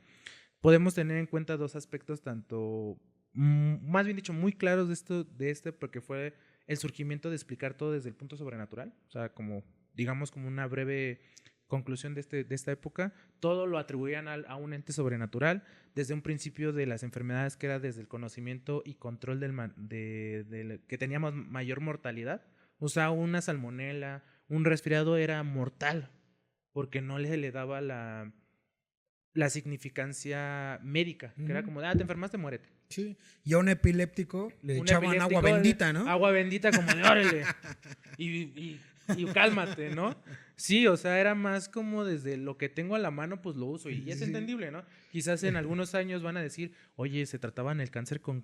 podemos tener en cuenta dos aspectos tanto, más bien dicho, muy claros de este, porque fue el surgimiento de explicar todo desde el punto sobrenatural. O sea, como, digamos, como una breve conclusión de esta época, todo lo atribuían a un ente sobrenatural, desde un principio de las enfermedades, que era desde el conocimiento y control que teníamos mayor mortalidad. O sea, una salmonela, un resfriado era mortal, porque no le daba la significancia médica, que era como, te enfermaste, muérete. Sí. Y a un epiléptico le Un echaban agua bendita, ¿no? Agua bendita como de órale. Y cálmate, ¿no? Sí, o sea, era más como desde lo que tengo a la mano, pues lo uso. Y es entendible, ¿no? Quizás en algunos años van a decir, oye, se trataban el cáncer con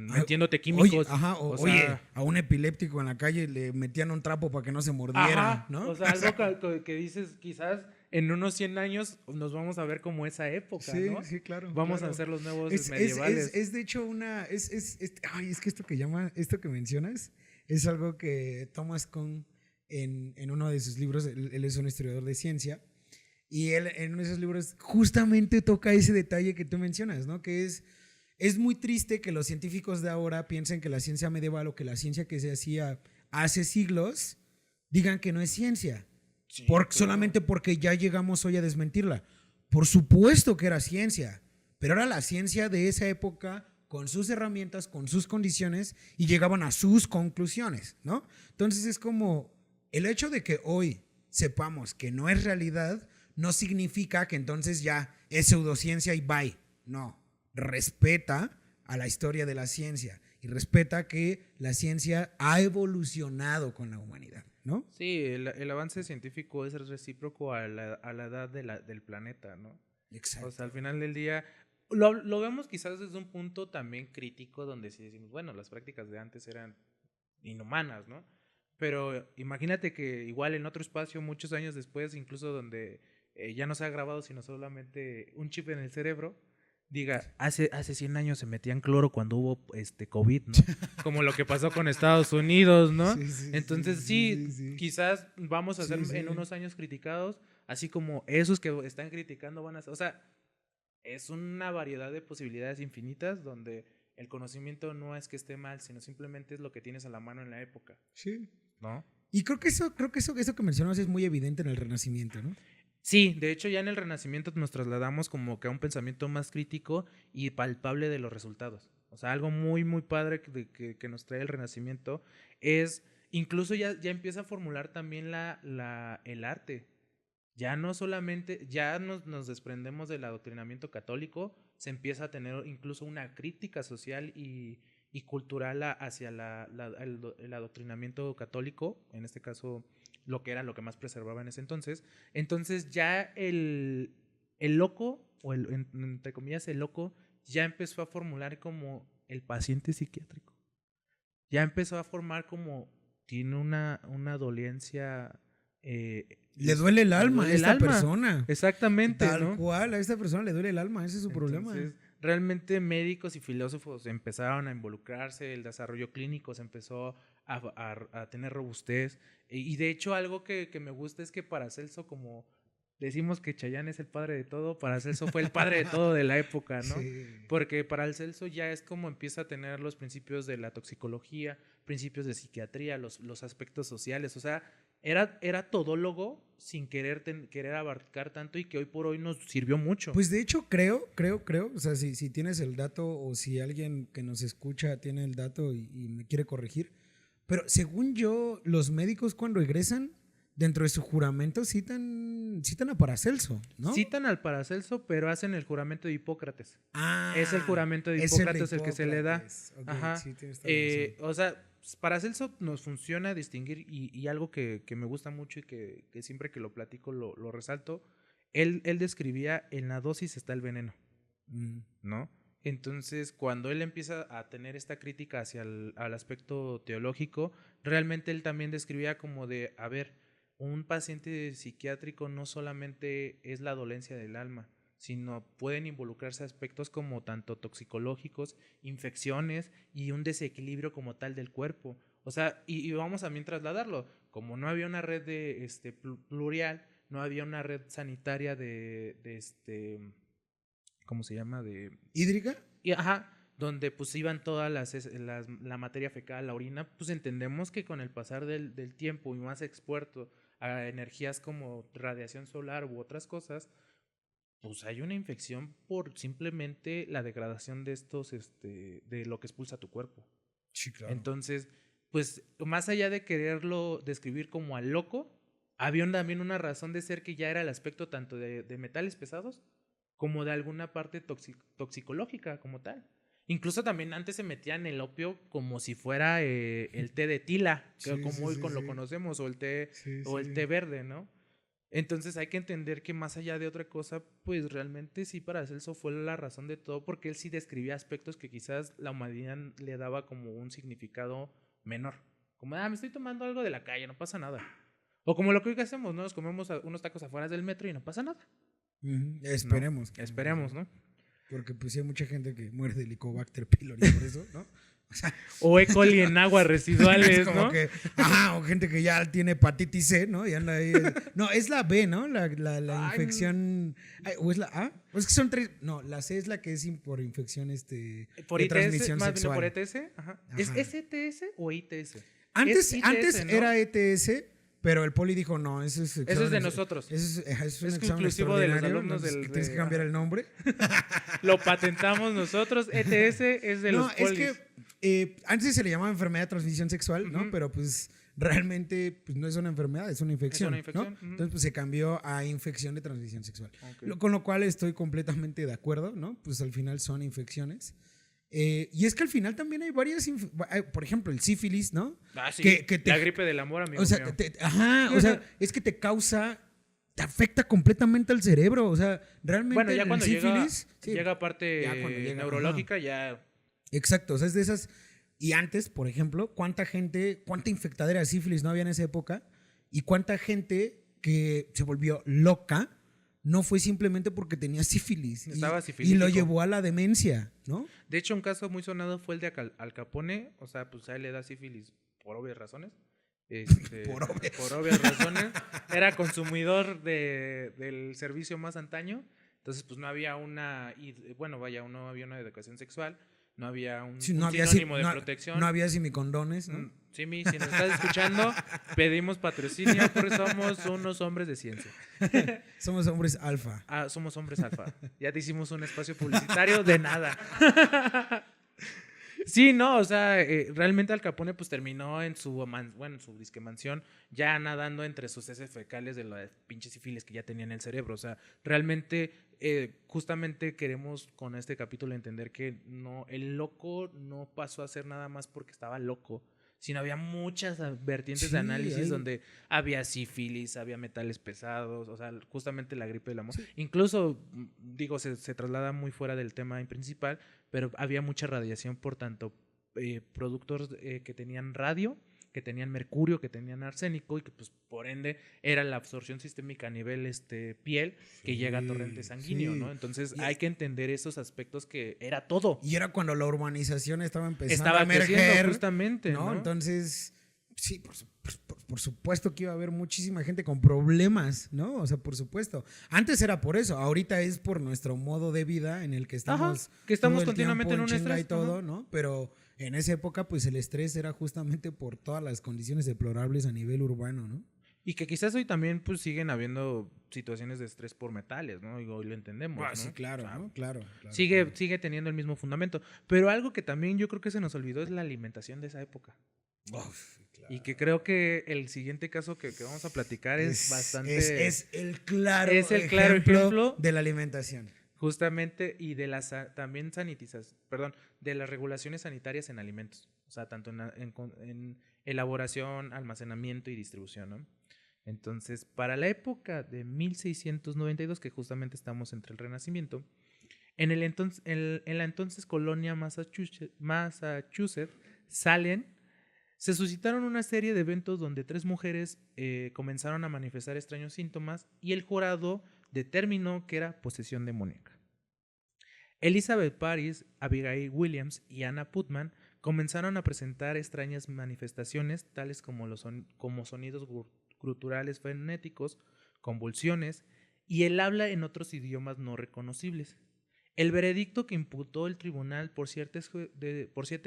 metiéndote químicos. Oye, oye, a un epiléptico en la calle le metían un trapo para que no se mordiera, ¿no? O sea, algo que dices, quizás en unos 100 años nos vamos a ver como esa época, sí, ¿no? Sí, claro. Vamos claro. a ser los nuevos medievales. Es de hecho es que esto que mencionas, es algo que Thomas Kuhn en uno de sus libros, él es un historiador de ciencia, y él en uno de esos libros justamente toca ese detalle que tú mencionas, ¿no? Que es muy triste que los científicos de ahora piensen que la ciencia medieval o que la ciencia que se hacía hace siglos digan que no es ciencia. Sí, claro. Solamente porque ya llegamos hoy a desmentirla. Por supuesto que era ciencia, pero era la ciencia de esa época con sus herramientas, con sus condiciones, y llegaban a sus conclusiones, ¿no? Entonces es como el hecho de que hoy sepamos que no es realidad no significa que entonces ya es pseudociencia y bye. No, respeta a la historia de la ciencia y respeta que la ciencia ha evolucionado con la humanidad, ¿no? Sí, el avance científico es recíproco a la edad del planeta, ¿no? Exacto. O sea, al final del día lo vemos quizás desde un punto también crítico, donde si decimos, bueno, las prácticas de antes eran inhumanas, ¿no? Pero imagínate que igual en otro espacio, muchos años después, incluso donde ya no se ha grabado, sino solamente un chip en el cerebro, diga, hace 100 años se metían cloro cuando hubo COVID, ¿no? Como lo que pasó con Estados Unidos, ¿no? Sí, entonces sí, quizás vamos a ser en unos años criticados, así como esos que están criticando van a ser, o sea, es una variedad de posibilidades infinitas donde el conocimiento no es que esté mal, sino simplemente es lo que tienes a la mano en la época. Sí. ¿No? Y creo que eso que mencionas es muy evidente en el Renacimiento, ¿no? Sí, de hecho ya en el Renacimiento nos trasladamos como que a un pensamiento más crítico y palpable de los resultados. O sea, algo muy, muy padre que nos trae el Renacimiento es, incluso ya empieza a formular también el arte. Ya no solamente, ya nos desprendemos del adoctrinamiento católico, se empieza a tener incluso una crítica social y cultural hacia el adoctrinamiento católico, en este caso lo que más preservaba en ese entonces. Entonces ya el loco, o entre comillas el loco, ya empezó a formular como el paciente psiquiátrico. Ya empezó a formar como tiene una dolencia... le duele el alma a esta persona. Exactamente, Tal ¿no? cual, a esta persona le duele el alma, ese es su problema. Realmente médicos y filósofos empezaron a involucrarse, el desarrollo clínico se empezó a tener robustez. Y de hecho algo que me gusta es que Paracelso, como decimos que Chayanne es el padre de todo, Paracelso fue el padre de todo de la época, ¿no? Sí. Porque Paracelso ya es como empieza a tener los principios de la toxicología, principios de psiquiatría, los aspectos sociales, o sea, era todólogo sin querer abarcar tanto y que hoy por hoy nos sirvió mucho. Pues de hecho creo, o sea, si tienes el dato o si alguien que nos escucha tiene el dato y me quiere corregir, pero según yo, los médicos cuando egresan dentro de su juramento citan a Paracelso, ¿no? Citan al Paracelso, pero hacen el juramento de Hipócrates. Ah, Es el juramento de es el de Hipócrates el que se le da. Hipócrates. Ok, Ajá. sí, tienes toda la razón. O sea, Paracelso nos funciona distinguir y algo que me gusta mucho y que siempre que lo platico lo resalto. Él describía en la dosis está el veneno, ¿no? Entonces, cuando él empieza a tener esta crítica hacia al aspecto teológico, realmente él también describía como de, a ver, un paciente psiquiátrico no solamente es la dolencia del alma, sino pueden involucrarse aspectos como tanto toxicológicos, infecciones y un desequilibrio como tal del cuerpo. O sea, y vamos a también trasladarlo, como no había una red de plurial, no había una red sanitaria ¿cómo se llama? ¿Hídrica? Ajá, donde pues iban todas la materia fecal, la orina, pues entendemos que con el pasar del tiempo y más expuesto a energías como radiación solar u otras cosas, pues hay una infección por simplemente la degradación de de lo que expulsa tu cuerpo. Sí, claro. Entonces, pues más allá de quererlo describir como al loco, había también una razón de ser que ya era el aspecto tanto de metales pesados como de alguna parte toxicológica como tal. Incluso también antes se metían el opio como si fuera el té de tila, que como hoy lo conocemos, o el té verde, ¿no? Entonces hay que entender que más allá de otra cosa, pues realmente sí Paracelso fue la razón de todo, porque él sí describía aspectos que quizás la humanidad le daba como un significado menor. Como, me estoy tomando algo de la calle, no pasa nada. O como lo que hoy hacemos, ¿no? Nos comemos unos tacos afuera del metro y no pasa nada. Esperemos. ¿No? Esperemos, ¿no? Porque pues sí hay mucha gente que muere de Helicobacter pylori por eso, ¿no? O E. coli en aguas residuales, es como ¿no? que, o gente que ya tiene hepatitis C, ¿no? Y anda ahí. No, es la B, ¿no? La infección. ¿O es la A? ¿O es que son tres? No, la C es la que es por infección por de ITS, transmisión más sexual. bien por ETS. Ajá. ¿Es ETS o ITS? Antes ITS, ¿no? era ETS, pero el poli dijo, no, eso es de nosotros. Eso es un examen exclusivo de los extraordinario, alumnos que tienes que cambiar el nombre. Lo patentamos nosotros. ETS es de los polis. Es que antes se le llamaba enfermedad de transmisión sexual, ¿no? Pero pues realmente pues, no es una enfermedad, es una infección. ¿no? Entonces pues se cambió a infección de transmisión sexual. Okay. Con lo cual estoy completamente de acuerdo, ¿no? Pues al final son infecciones. Y es que al final también hay varias, por ejemplo, el sífilis, ¿no? Sí, que la gripe del amor, amigo mío. O sea, es que te afecta completamente al cerebro, o sea, realmente bueno, ya cuando el sífilis llega parte neurológica, ya. Exacto, o sea, es de esas. Y antes, por ejemplo, cuánta infectadera de sífilis no había en esa época y cuánta gente que se volvió loca no fue simplemente porque tenía sífilis y lo llevó a la demencia, ¿no? De hecho, un caso muy sonado fue el de Al Capone, o sea, pues a él le da sífilis por obvias razones. Por obvias razones. Era consumidor del servicio más antaño, entonces pues no había no había una educación sexual, no había un sinónimo de protección. No había simicondones, ¿no? Simi, si nos estás escuchando, pedimos patrocinio porque somos unos hombres de ciencia. Somos hombres alfa. Somos hombres alfa. Ya te hicimos un espacio publicitario de nada. Sí, no, o sea, realmente Al Capone pues terminó en su disque mansión ya nadando entre sus heces fecales de las pinches sífilis que ya tenía en el cerebro. O sea, realmente justamente queremos con este capítulo entender que no, el loco no pasó a ser nada más porque estaba loco, sino había muchas vertientes de análisis donde había sífilis, había metales pesados, o sea, justamente la gripe del amor. Sí. Incluso, digo, se traslada muy fuera del tema principal, pero había mucha radiación por tanto productos que tenían radio, que tenían mercurio, que tenían arsénico y que pues por ende era la absorción sistémica a nivel piel que llega a torrente sanguíneo, ¿no? Entonces hay que entender esos aspectos que era todo. Y era cuando la urbanización estaba empezando a emerger, justamente, ¿no? Entonces, sí, por supuesto que iba a haber muchísima gente con problemas, ¿no? O sea, por supuesto. Antes era por eso, ahorita es por nuestro modo de vida en el que estamos, que estamos continuamente en un estrés y todo, ¿no? Pero en esa época, pues el estrés era justamente por todas las condiciones deplorables a nivel urbano, ¿no? Y que quizás hoy también pues siguen habiendo situaciones de estrés por metales, ¿no? Y hoy lo entendemos, ¿no? Sí, claro, ¿no? Claro. Sigue teniendo el mismo fundamento. Pero algo que también yo creo que se nos olvidó es la alimentación de esa época. Y que creo que el siguiente caso que vamos a platicar es bastante... Es el claro ejemplo de la alimentación. Justamente, y de las también de las regulaciones sanitarias en alimentos. O sea, tanto en elaboración, almacenamiento y distribución, ¿no? Entonces, para la época de 1692, que justamente estamos entre el Renacimiento, en la entonces colonia Massachusetts, se suscitaron una serie de eventos donde 3 mujeres comenzaron a manifestar extraños síntomas y el jurado determinó que era posesión demoníaca. Elizabeth Paris, Abigail Williams y Anna Putnam comenzaron a presentar extrañas manifestaciones tales como sonidos guturales frenéticos, convulsiones y el habla en otros idiomas no reconocibles. El veredicto que imputó el tribunal por 7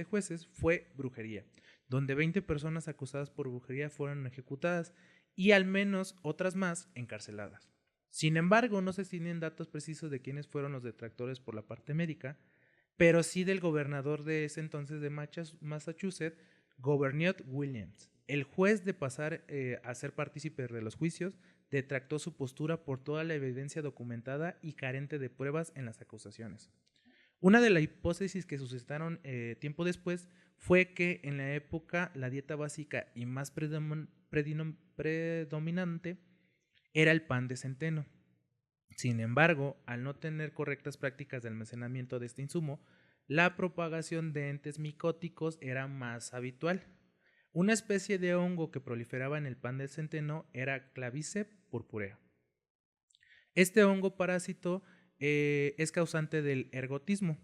jueces fue brujería, donde 20 personas acusadas por brujería fueron ejecutadas y al menos otras más encarceladas. Sin embargo, no se tienen datos precisos de quiénes fueron los detractores por la parte médica, pero sí del gobernador de ese entonces de Massachusetts, Gouverneur Williams. El juez, de pasar a ser partícipe de los juicios, detractó su postura por toda la evidencia documentada y carente de pruebas en las acusaciones. Una de las hipótesis que suscitaron tiempo después fue que en la época la dieta básica y más predominante era el pan de centeno. Sin embargo, al no tener correctas prácticas de almacenamiento de este insumo, la propagación de entes micóticos era más habitual. Una especie de hongo que proliferaba en el pan de centeno era Claviceps purpurea. Este hongo parásito es causante del ergotismo.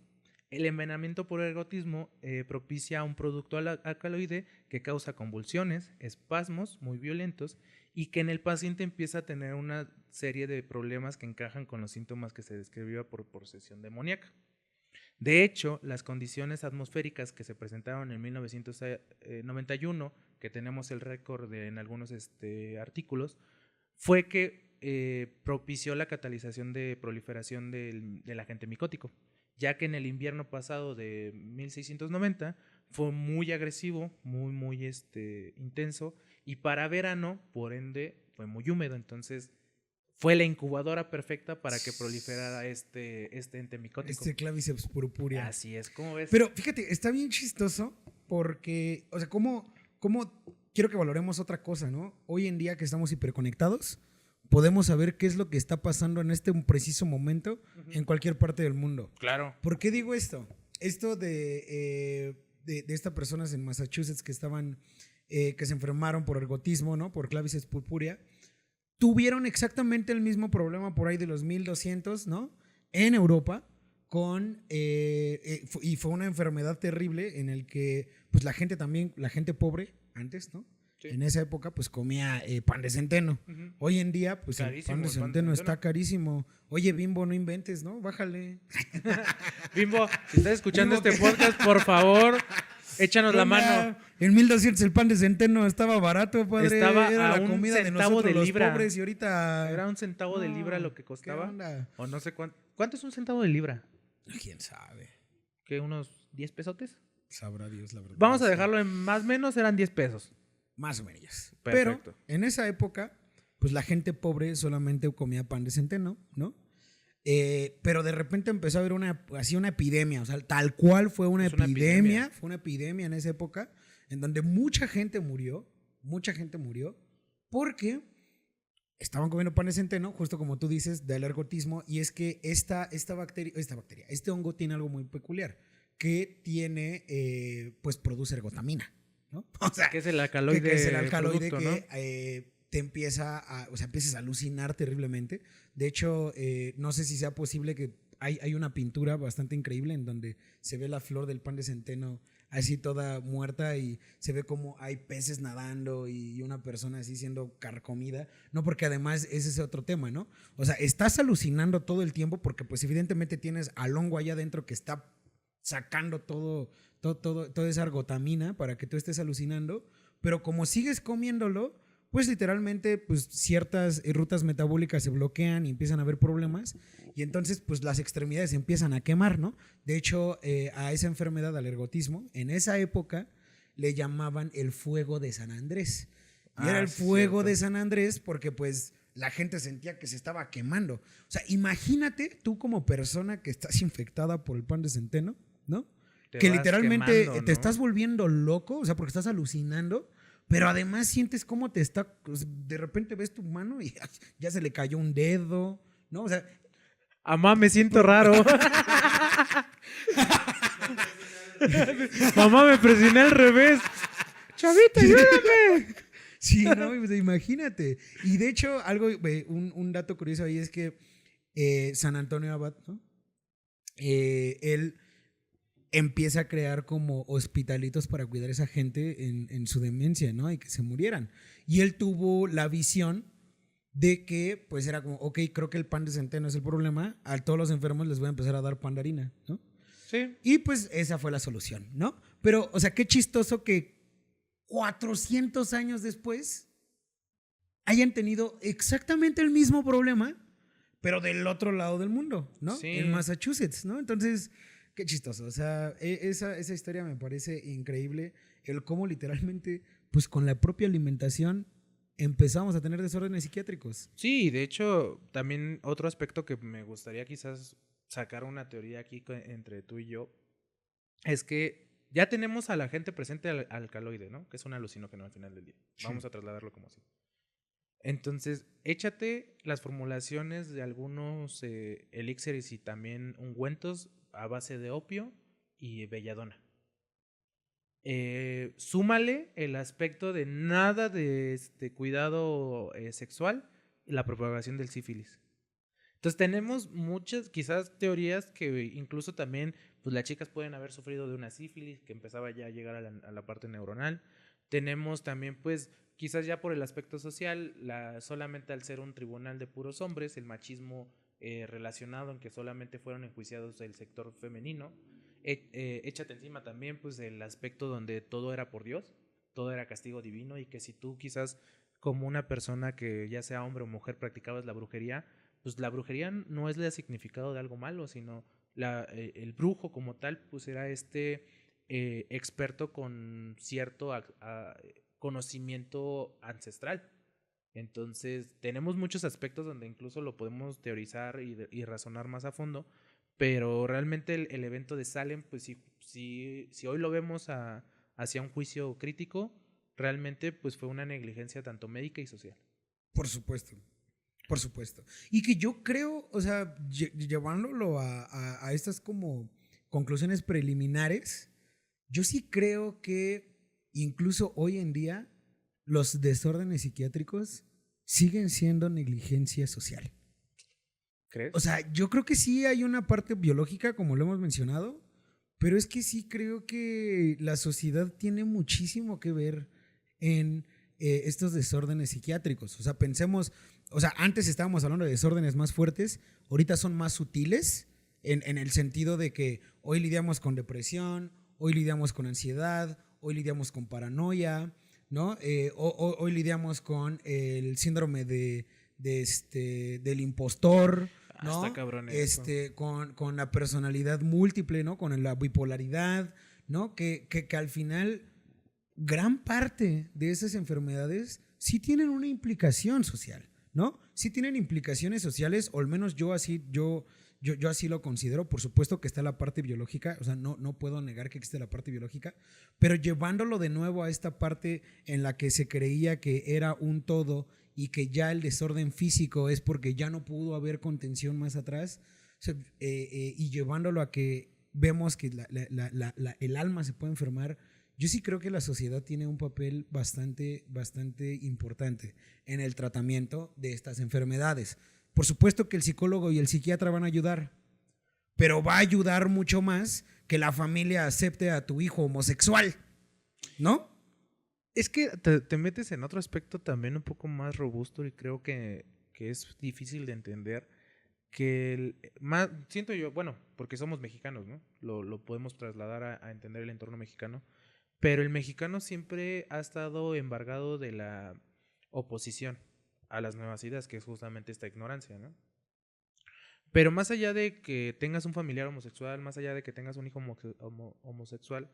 El envenenamiento por ergotismo propicia un producto alcaloide que causa convulsiones, espasmos muy violentos y que en el paciente empieza a tener una serie de problemas que encajan con los síntomas que se describía por posesión demoníaca. De hecho, las condiciones atmosféricas que se presentaron en 1991, que tenemos el récord en algunos artículos, fue que propició la catalización de proliferación del agente micótico, ya que en el invierno pasado de 1690 fue muy agresivo, muy intenso, y para verano, por ende, fue muy húmedo. Entonces, fue la incubadora perfecta para que proliferara este ente micótico. Claviceps purpurea. Así es, ¿cómo ves? Pero fíjate, está bien chistoso porque, o sea, ¿cómo quiero que valoremos otra cosa, ¿no? Hoy en día que estamos hiperconectados, podemos saber qué es lo que está pasando en este preciso momento en cualquier parte del mundo. Claro. ¿Por qué digo esto? Esto de estas personas en Massachusetts que se enfermaron por ergotismo, ¿no? Por Claviceps purpurea, tuvieron exactamente el mismo problema por ahí de los 1200, ¿no? En Europa, y fue una enfermedad terrible en el que, pues la gente pobre antes, ¿no? Sí. En esa época, pues comía pan de centeno. Hoy en día, pues carísimo, el pan de centeno está carísimo. Oye, Bimbo, no inventes, ¿no? Bájale. Bimbo, si estás escuchando este podcast, por favor, échanos la mano. En 1200 el pan de centeno estaba barato, padre. Era la comida de nosotros los pobres y ahorita... Era un centavo de libra lo que costaba. ¿Qué onda? O no sé cuánto. ¿Cuánto es un centavo de libra? ¿Quién sabe? ¿Qué, unos 10 pesotes? Sabrá Dios, la verdad. Vamos a dejarlo en más o menos, eran 10 pesos. Más o menos. Perfecto. Pero en esa época, pues la gente pobre solamente comía pan de centeno, ¿no? Pero de repente empezó a haber una epidemia, o sea, tal cual fue una epidemia. Fue una epidemia en esa época, en donde mucha gente murió, porque estaban comiendo pan de centeno, justo como tú dices, del ergotismo, y es que esta bacteria, este hongo tiene algo muy peculiar, que pues produce ergotamina, ¿no? O sea, que es el alcaloide, que es el alcaloide producto, que ¿no? te empiezas a alucinar terriblemente. De hecho, no sé si sea posible que hay una pintura bastante increíble en donde se ve la flor del pan de centeno así toda muerta y se ve como hay peces nadando y una persona así siendo carcomida. No, porque además ese es otro tema, ¿no? O sea, estás alucinando todo el tiempo porque pues evidentemente tienes al hongo allá adentro que está sacando toda esa ergotamina para que tú estés alucinando, pero como sigues comiéndolo, pues literalmente pues ciertas rutas metabólicas se bloquean y empiezan a haber problemas y entonces pues las extremidades empiezan a quemar, ¿no? De hecho, a esa enfermedad, al ergotismo, en esa época le llamaban el fuego de San Andrés. Y era el fuego de San Andrés porque pues la gente sentía que se estaba quemando. O sea, imagínate tú como persona que estás infectada por el pan de centeno, ¿no? Que literalmente quemando, ¿no? te estás volviendo loco, o sea, porque estás alucinando, pero además sientes cómo te está, pues, de repente ves tu mano y ya se le cayó un dedo, ¿no? O sea, Mamá, me siento raro. Mamá, me presioné al revés. Chavita, ayúdame. sí, no, pues, imagínate. Y de hecho, algo, un dato curioso ahí es que San Antonio Abad, ¿no? Él empieza a crear como hospitalitos para cuidar a esa gente en su demencia, ¿no? Y que se murieran. Y él tuvo la visión de que, pues era como, ok, creo que el pan de centeno es el problema, a todos los enfermos les voy a empezar a dar pan de harina, ¿no? Sí. Y pues esa fue la solución, ¿no? Pero, o sea, qué chistoso que 400 años después hayan tenido exactamente el mismo problema, pero del otro lado del mundo, ¿no? Sí. En Massachusetts, ¿no? Entonces, qué chistoso. O sea, esa historia me parece increíble. El cómo literalmente, pues con la propia alimentación, empezamos a tener desórdenes psiquiátricos. Sí, de hecho, también otro aspecto que me gustaría quizás sacar una teoría aquí entre tú y yo es que ya tenemos a la gente presente al alcaloide, ¿no? Que es un alucinógeno al final del día. Sí. Vamos a trasladarlo como así. Entonces, échate las formulaciones de algunos elixires y también ungüentos a base de opio y belladona. Súmale el aspecto de nada de cuidado sexual y la propagación del sífilis. Entonces tenemos muchas quizás teorías que incluso también pues las chicas pueden haber sufrido de una sífilis que empezaba ya a llegar a la parte neuronal. Tenemos también pues quizás ya por el aspecto social, solamente al ser un tribunal de puros hombres, el machismo relacionado en que solamente fueron enjuiciados el sector femenino. Échate encima también pues el aspecto donde todo era por Dios, todo era castigo divino y que si tú quizás como una persona que ya sea hombre o mujer practicabas la brujería, pues la brujería no es el significado de algo malo, sino el brujo como tal pues era experto con cierto conocimiento ancestral. Entonces tenemos muchos aspectos donde incluso lo podemos teorizar y razonar más a fondo, pero realmente el evento de Salem, pues si hoy lo vemos hacia un juicio crítico, realmente pues fue una negligencia tanto médica y social. Por supuesto. Por supuesto. Y que yo creo, o sea, llevándolo a estas como conclusiones preliminares, yo sí creo que incluso hoy en día los desórdenes psiquiátricos siguen siendo negligencia social. ¿Crees? O sea, yo creo que sí hay una parte biológica, como lo hemos mencionado, pero es que sí creo que la sociedad tiene muchísimo que ver en estos desórdenes psiquiátricos. O sea, pensemos, o sea, antes estábamos hablando de desórdenes más fuertes, ahorita son más sutiles en el sentido de que hoy lidiamos con depresión, hoy lidiamos con ansiedad, hoy lidiamos con paranoia, ¿no? Hoy lidiamos con el síndrome del impostor, ¿no? Está cabrón eso. Con la personalidad múltiple, ¿no? Con la bipolaridad, ¿no? Que al final gran parte de esas enfermedades sí tienen una implicación social, ¿no? Sí tienen implicaciones sociales, o al menos yo así lo considero. Por supuesto que está la parte biológica, o sea, no puedo negar que existe la parte biológica, pero llevándolo de nuevo a esta parte en la que se creía que era un todo y que ya el desorden físico es porque ya no pudo haber contención más atrás, o sea, y llevándolo a que vemos que el alma se puede enfermar. Yo sí creo que la sociedad tiene un papel bastante importante en el tratamiento de estas enfermedades. Por supuesto que el psicólogo y el psiquiatra van a ayudar, pero va a ayudar mucho más que la familia acepte a tu hijo homosexual, ¿no? Es que te metes en otro aspecto también un poco más robusto y creo que es difícil de entender. Siento yo, bueno, porque somos mexicanos, ¿no? Lo podemos trasladar a entender el entorno mexicano. Pero el mexicano siempre ha estado embargado de la oposición a las nuevas ideas, que es justamente esta ignorancia, ¿no? Pero más allá de que tengas un familiar homosexual, más allá de que tengas un hijo homosexual,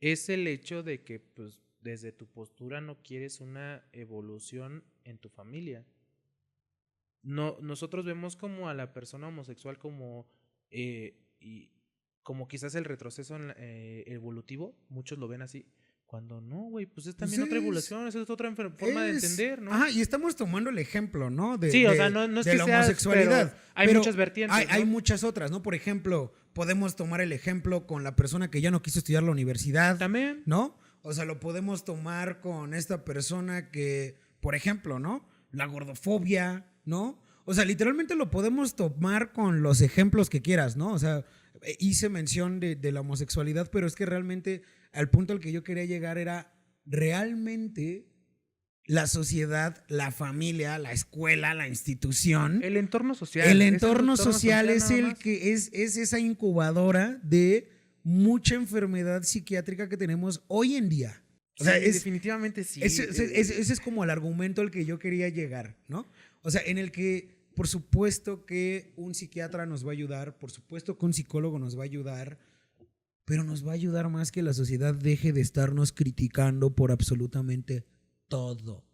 es el hecho de que pues desde tu postura no quieres una evolución en tu familia. No, nosotros vemos como a la persona homosexual como y como quizás el retroceso evolutivo, muchos lo ven así, cuando no, güey, pues es Pues también otra evolución, es otra forma de es- entender, ¿no? Ajá, y estamos tomando el ejemplo, ¿no? Sí, o sea, no es de que la seas, homosexualidad. pero hay muchas vertientes, Hay ¿no? muchas otras, ¿no? Por ejemplo, podemos tomar el ejemplo con la persona que ya no quiso estudiar la universidad, También. ¿no? O sea, lo podemos tomar con esta persona que, por ejemplo, ¿no? La gordofobia, ¿no? O sea, literalmente lo podemos tomar con los ejemplos que quieras, ¿no? O sea, hice mención de la homosexualidad, pero es que realmente al punto al que yo quería llegar era realmente la sociedad, la familia, la escuela, la institución. El entorno social. El es entorno social es nada el más. que es esa incubadora de mucha enfermedad psiquiátrica que tenemos hoy en día. O sea, Sí, definitivamente sí. ese es como el argumento al que yo quería llegar, ¿no? O sea, en el que, por supuesto que un psiquiatra nos va a ayudar, por supuesto que un psicólogo nos va a ayudar, pero nos va a ayudar más que la sociedad deje de estarnos criticando por absolutamente todo.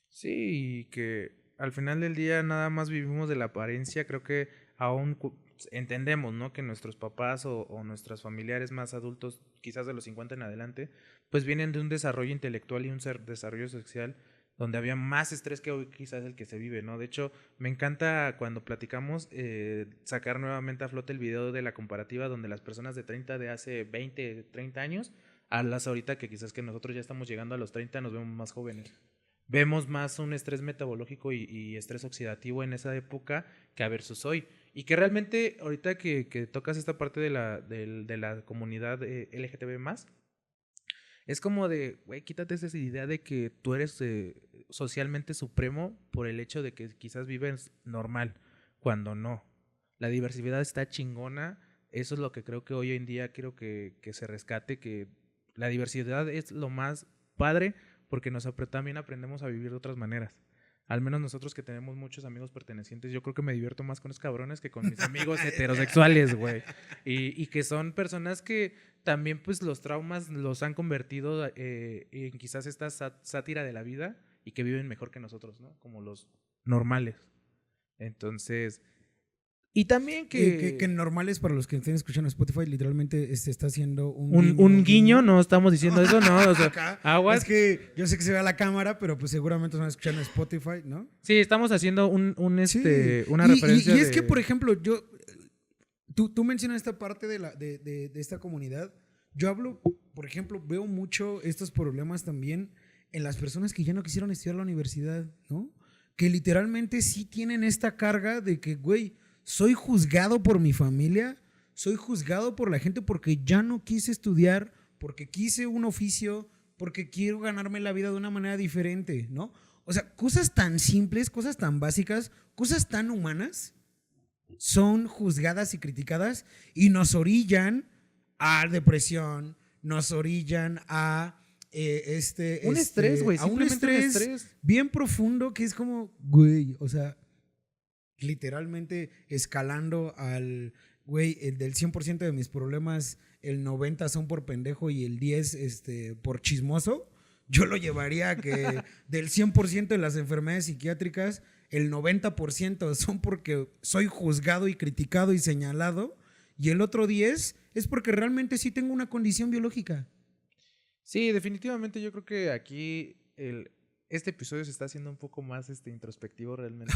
Sí, y que al final del día nada más vivimos de la apariencia. Creo que aún entendemos, ¿no? Que nuestros papás o nuestros familiares más adultos, quizás de los 50 en adelante, pues vienen de un desarrollo intelectual y un desarrollo social donde había más estrés que hoy quizás el que se vive, ¿no? De hecho, me encanta cuando platicamos sacar nuevamente a flote el video de la comparativa donde las personas de 30 de hace 20, 30 años a las ahorita que quizás que nosotros ya estamos llegando a los 30 nos vemos más jóvenes. Vemos más un estrés metabológico y estrés oxidativo en esa época que a versus hoy. Y que realmente ahorita que tocas esta parte de la comunidad LGTB+, es como de, güey, quítate esa idea de que tú eres socialmente supremo por el hecho de que quizás vives normal, cuando no. La diversidad está chingona. Eso es lo que creo que hoy en día quiero que se rescate, que la diversidad es lo más padre porque también aprendemos a vivir de otras maneras. Al menos nosotros que tenemos muchos amigos pertenecientes, yo creo que me divierto más con los cabrones que con mis amigos heterosexuales, güey. Y que son personas que también pues los traumas los han convertido en quizás esta sátira de la vida y que viven mejor que nosotros, ¿no? Como los normales. Entonces, y también Que normales para los que estén escuchando Spotify, literalmente se está haciendo un guiño, no estamos diciendo eso, ¿no? O sea, Acá. aguas. Es que yo sé que se ve a la cámara, pero pues seguramente van a escuchar en Spotify, ¿no? Sí, estamos haciendo una Sí. referencia y es que, por ejemplo, tú mencionas esta parte de esta comunidad. Yo hablo, por ejemplo, veo mucho estos problemas también en las personas que ya no quisieron estudiar la universidad, ¿no? Que literalmente sí tienen esta carga de que, güey, soy juzgado por mi familia, soy juzgado por la gente porque ya no quise estudiar, porque quise un oficio, porque quiero ganarme la vida de una manera diferente, ¿no? O sea, cosas tan simples, cosas tan básicas, cosas tan humanas son juzgadas y criticadas y nos orillan a depresión, nos orillan a un estrés, güey, a un simplemente un estrés estrés bien profundo que es como, güey, o sea, literalmente escalando al, güey, el del 100% de mis problemas, el 90 son por pendejo y el 10 por chismoso. Yo lo llevaría a que del 100% de las enfermedades psiquiátricas, el 90% son porque soy juzgado y criticado y señalado, y el otro 10 es porque realmente sí tengo una condición biológica. Sí, definitivamente yo creo que aquí este episodio se está haciendo un poco más introspectivo realmente.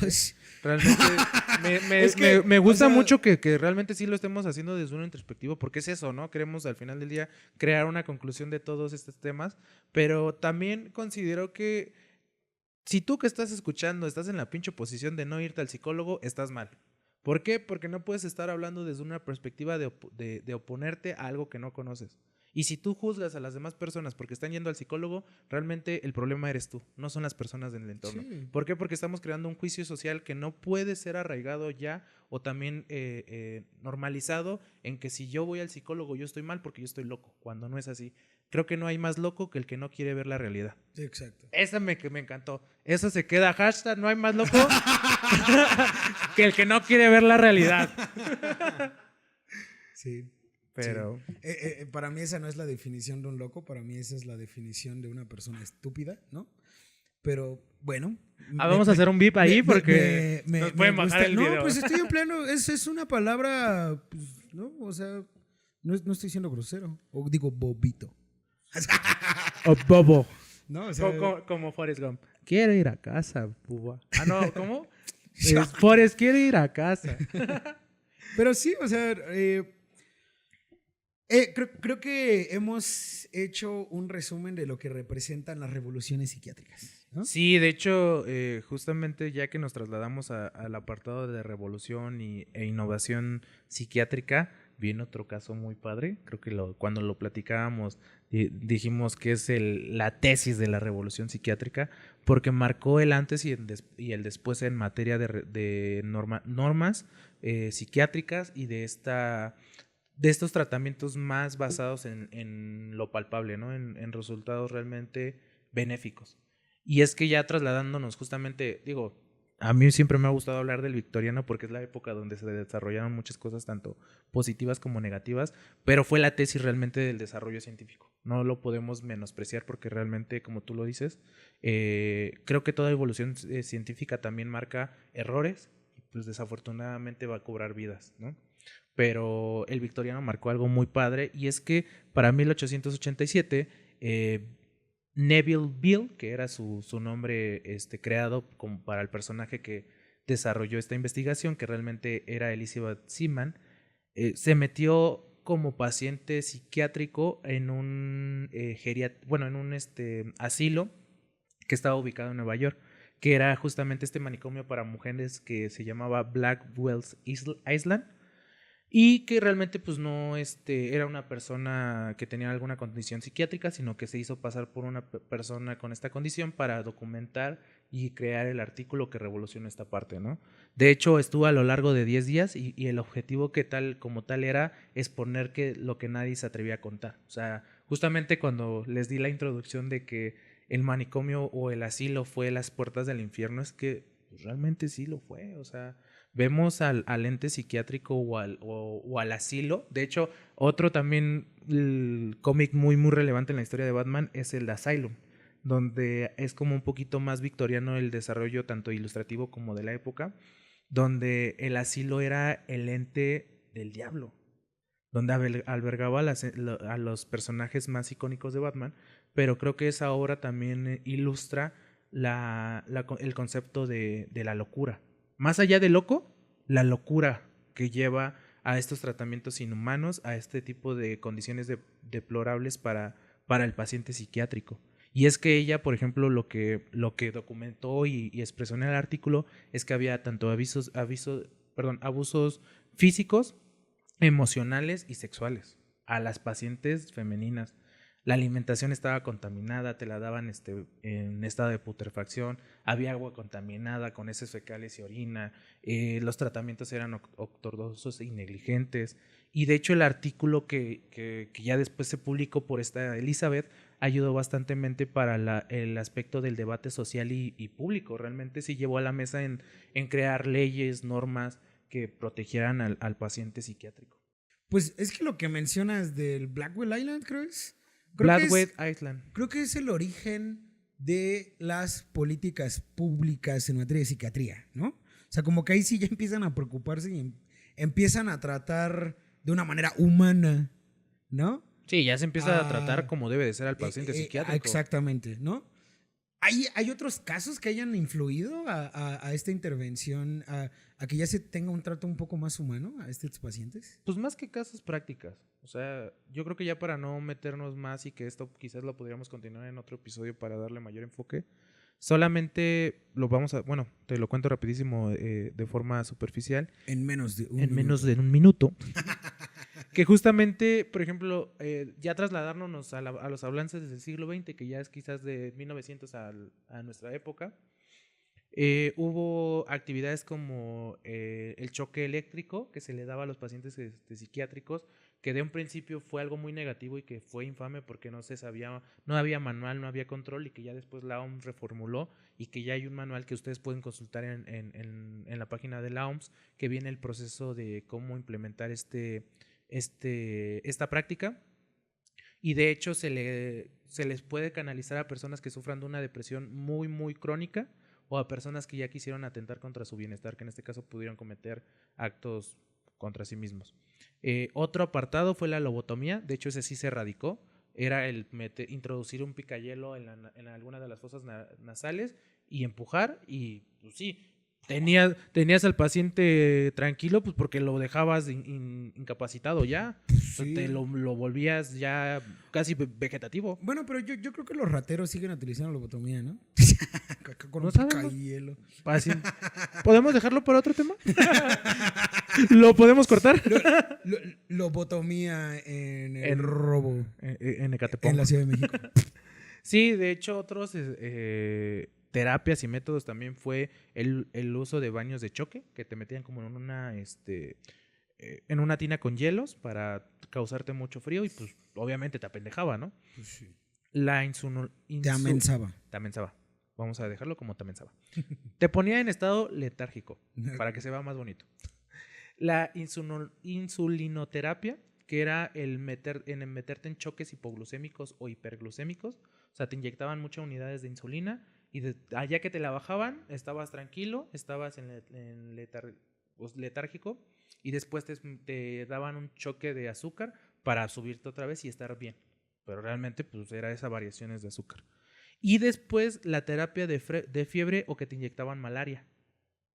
Realmente Es que, me gusta o sea, mucho que realmente sí lo estemos haciendo desde un introspectivo, porque es eso, ¿no? Queremos al final del día crear una conclusión de todos estos temas, pero también considero que si tú que estás escuchando estás en la pinche posición de no irte al psicólogo, estás mal. ¿Por qué? Porque no puedes estar hablando desde una perspectiva de oponerte a algo que no conoces. Y si tú juzgas a las demás personas porque están yendo al psicólogo, realmente el problema eres tú, no son las personas del entorno. Sí. ¿Por qué? Porque estamos creando un juicio social que no puede ser arraigado ya o también normalizado en que si yo voy al psicólogo yo estoy mal porque yo estoy loco, cuando no es así. Creo que no hay más loco que el que no quiere ver la realidad. Sí, exacto. Esa me encantó. Eso se queda hashtag, no hay más loco que el que no quiere ver la realidad. Sí. Pero Para mí esa no es la definición de un loco, para mí esa es la definición de una persona estúpida, ¿no? Pero bueno. vamos a hacer un beep ahí porque nos pueden bajar el video. No, pues estoy empleando, es una palabra, pues, ¿no? O sea, no estoy siendo grosero. O digo bobito. O bobo. No, o sea, Como Forrest Gump. Quiero ir a casa, buba. Ah, no, ¿cómo? Forrest quiere ir a casa. pero sí, o sea, creo que hemos hecho un resumen de lo que representan las revoluciones psiquiátricas, ¿no? Sí, de hecho, justamente ya que nos trasladamos al apartado de revolución e innovación psiquiátrica, viene otro caso muy padre. Creo que cuando lo platicábamos dijimos que es la tesis de la revolución psiquiátrica, porque marcó el antes y el después en materia de normas psiquiátricas y de estos tratamientos más basados en lo palpable, ¿no? En resultados realmente benéficos. Y es que ya trasladándonos justamente, digo, a mí siempre me ha gustado hablar del victoriano porque es la época donde se desarrollaron muchas cosas, tanto positivas como negativas, pero fue la tesis realmente del desarrollo científico. No lo podemos menospreciar porque realmente, como tú lo dices, creo que toda evolución científica también marca errores y pues desafortunadamente va a cobrar vidas, ¿no? Pero el victoriano marcó algo muy padre y es que para 1887 Neville Beale, que era su nombre creado como para el personaje que desarrolló esta investigación, que realmente era Elizabeth Seaman, se metió como paciente psiquiátrico en un asilo que estaba ubicado en Nueva York, que era justamente este manicomio para mujeres que se llamaba Blackwell's Island, y que realmente pues no era una persona que tenía alguna condición psiquiátrica, sino que se hizo pasar por una persona con esta condición para documentar y crear el artículo que revolucionó esta parte, ¿no? De hecho, estuvo a lo largo de 10 días y el objetivo como tal era exponer lo que nadie se atrevía a contar. O sea, justamente cuando les di la introducción de que el manicomio o el asilo fue las puertas del infierno, es que pues, realmente sí lo fue, o sea, vemos al ente psiquiátrico o al asilo. De hecho, otro también el cómic muy muy relevante en la historia de Batman es el de Asylum, donde es como un poquito más victoriano el desarrollo tanto ilustrativo como de la época, donde el asilo era el ente del diablo, donde albergaba a los personajes más icónicos de Batman, pero creo que esa obra también ilustra el concepto de la locura. Más allá de loco, la locura que lleva a estos tratamientos inhumanos, a este tipo de condiciones deplorables para el paciente psiquiátrico. Y es que ella, por ejemplo, lo que documentó y expresó en el artículo es que había tanto abusos físicos, emocionales y sexuales a las pacientes femeninas. La alimentación estaba contaminada, te la daban en estado de putrefacción, había agua contaminada con heces fecales y orina, los tratamientos eran ortodoxos y negligentes. Y de hecho el artículo que ya después se publicó por esta Elizabeth ayudó bastantemente para el aspecto del debate social y público. Realmente sí llevó a la mesa en crear leyes, normas que protegieran al paciente psiquiátrico. Pues es que lo que mencionas del Blackwell Island, Blackwell Island. Creo que es el origen de las políticas públicas en materia de psiquiatría, ¿no? O sea, como que ahí sí ya empiezan a preocuparse y empiezan a tratar de una manera humana, ¿no? Sí, ya se empieza a tratar como debe de ser al paciente psiquiátrico. Exactamente, ¿no? ¿Hay otros casos que hayan influido a esta intervención, a que ya se tenga un trato un poco más humano a estos pacientes? Pues más que casos prácticas. O sea, yo creo que ya para no meternos más y que esto quizás lo podríamos continuar en otro episodio para darle mayor enfoque, solamente te lo cuento rapidísimo de forma superficial. En menos de un minuto. Que justamente, por ejemplo, ya trasladándonos a los hablantes del siglo XX, que ya es quizás de 1900 a nuestra época, hubo actividades como el choque eléctrico que se le daba a los pacientes psiquiátricos, que de un principio fue algo muy negativo y que fue infame porque no se sabía, no había manual, no había control, y que ya después la OMS reformuló y que ya hay un manual que ustedes pueden consultar en la página de la OMS, que viene el proceso de cómo implementar esta práctica. Y de hecho se les puede canalizar a personas que sufran de una depresión muy, muy crónica o a personas que ya quisieron atentar contra su bienestar, que en este caso pudieron cometer actos contra sí mismos. Otro apartado fue la lobotomía, de hecho ese sí se erradicó, era el introducir un picayelo en alguna de las fosas nasales y empujar y pues sí, tenías al paciente tranquilo pues porque lo dejabas incapacitado ya, Sí. te lo volvías ya casi vegetativo. Bueno, pero yo creo que los rateros siguen utilizando lobotomía, ¿no? Con No un sabemos. picahielo. ¿Podemos dejarlo para otro tema? ¿Lo podemos cortar? Lobotomía en el En- robo En Ecatepec. en la Ciudad de México. Sí, de hecho, otros terapias y métodos también fue el uso de baños de choque, que te metían como en una tina con hielos para causarte mucho frío y pues obviamente te apendejaba, ¿no? Pues sí. La Te amenzaba. Te amenzaba. Vamos a dejarlo como te amenzaba. Te ponía en estado letárgico para que se vea más bonito. La insulinoterapia, que era meterte en choques hipoglucémicos o hiperglucémicos. O sea, te inyectaban muchas unidades de insulina y allá que te la bajaban, estabas tranquilo, estabas letárgico y después te daban un choque de azúcar para subirte otra vez y estar bien. Pero realmente pues era esas variaciones de azúcar. Y después la terapia de fiebre o que te inyectaban malaria.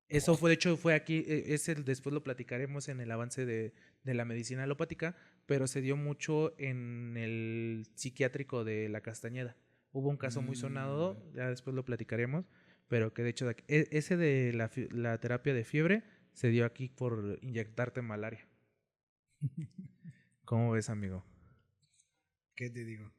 Eso fue, de hecho, fue aquí, después lo platicaremos en el avance de la medicina alopática, pero se dio mucho en el psiquiátrico de La Castañeda. Hubo un caso muy sonado, ya después lo platicaremos, pero que de hecho ese de la terapia de fiebre se dio aquí por inyectarte malaria. ¿Cómo ves, amigo? ¿Qué te digo?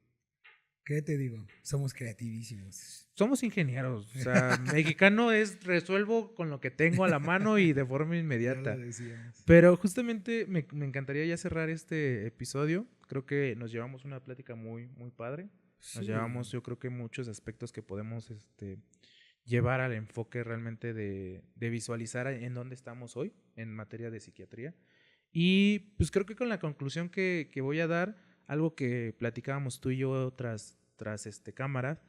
¿Qué te digo? Somos creativísimos. Somos ingenieros, o sea, mexicano es resuelvo con lo que tengo a la mano y de forma Ya inmediata. lo decíamos. Pero justamente me encantaría ya cerrar este episodio. Creo que nos llevamos una plática muy, muy padre. Nos Sí. llevamos, yo creo que muchos aspectos que podemos llevar al enfoque realmente de visualizar en dónde estamos hoy en materia de psiquiatría. Y pues creo que con la conclusión que voy a dar, algo que platicábamos tú y yo tras cámaras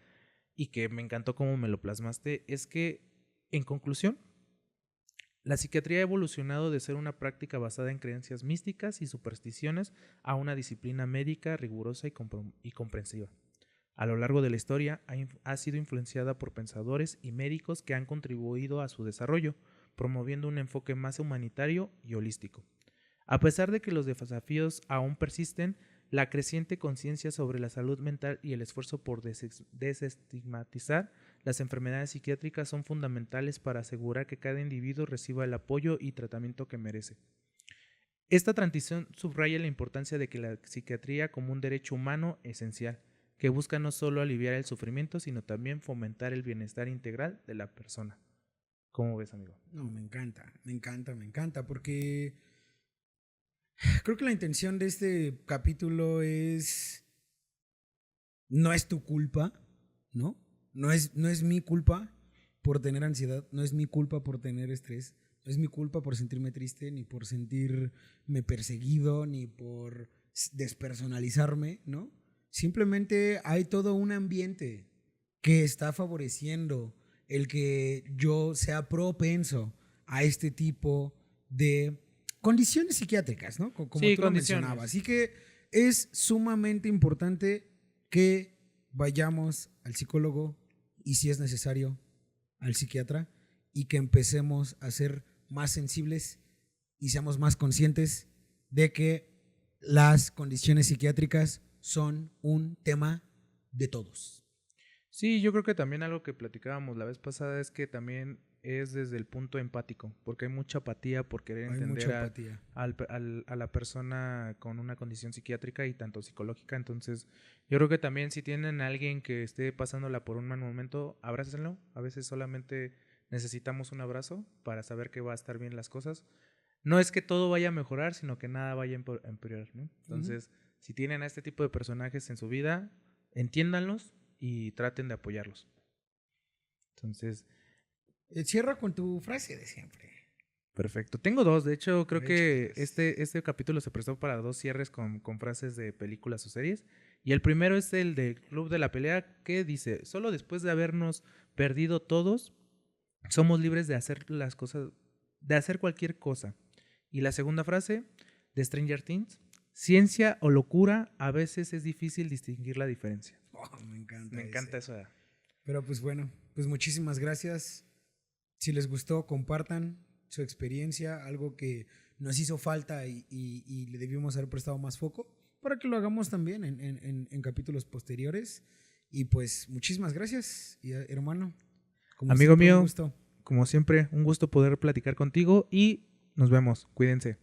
y que me encantó cómo me lo plasmaste, es que en conclusión, la psiquiatría ha evolucionado de ser una práctica basada en creencias místicas y supersticiones a una disciplina médica rigurosa y comprensiva. A lo largo de la historia ha sido influenciada por pensadores y médicos que han contribuido a su desarrollo, promoviendo un enfoque más humanitario y holístico. A pesar de que los desafíos aún persisten, la creciente conciencia sobre la salud mental y el esfuerzo por desestigmatizar las enfermedades psiquiátricas son fundamentales para asegurar que cada individuo reciba el apoyo y tratamiento que merece. Esta transición subraya la importancia de que la psiquiatría como un derecho humano esencial, que busca no solo aliviar el sufrimiento, sino también fomentar el bienestar integral de la persona. ¿Cómo ves, amigo? No, me encanta, porque creo que la intención de este capítulo no es tu culpa, ¿no? No es mi culpa por tener ansiedad, no es mi culpa por tener estrés, no es mi culpa por sentirme triste, ni por sentirme perseguido, ni por despersonalizarme, ¿no? Simplemente hay todo un ambiente que está favoreciendo el que yo sea propenso a este tipo de condiciones psiquiátricas, ¿no? Como Sí, tú lo condiciones. mencionabas. Así que es sumamente importante que vayamos al psicólogo y, si es necesario, al psiquiatra, y que empecemos a ser más sensibles y seamos más conscientes de que las condiciones psiquiátricas son un tema de todos. Sí, yo creo que también algo que platicábamos la vez pasada es que también es desde el punto empático, porque hay mucha apatía por querer Hay entender mucha apatía. a la persona con una condición psiquiátrica y tanto psicológica. Entonces, yo creo que también si tienen a alguien que esté pasándola por un mal momento, abrácenlo. A veces solamente necesitamos un abrazo para saber que va a estar bien las cosas. No es que todo vaya a mejorar, sino que nada vaya a empeorar, ¿no? Entonces, si tienen a este tipo de personajes en su vida, entiéndanlos y traten de apoyarlos. Entonces, Cierra con tu frase de siempre. Perfecto. Tengo dos. De hecho, creo que Échalas. este capítulo se prestó para dos cierres con frases de películas o series. Y el primero es el del Club de la Pelea, que dice: solo después de habernos perdido todos, somos libres de hacer las cosas, de hacer cualquier cosa. Y la segunda frase de Stranger Things: ciencia o locura, a veces es difícil distinguir la diferencia. Oh, me encanta Me encanta ese. eso. Pero pues bueno, pues muchísimas gracias. Si les gustó, compartan su experiencia, algo que nos hizo falta y le debimos haber prestado más foco para que lo hagamos también en capítulos posteriores. Y pues muchísimas gracias, hermano. Como Amigo siempre, un mío, gusto. como siempre, un gusto poder platicar contigo y nos vemos. Cuídense.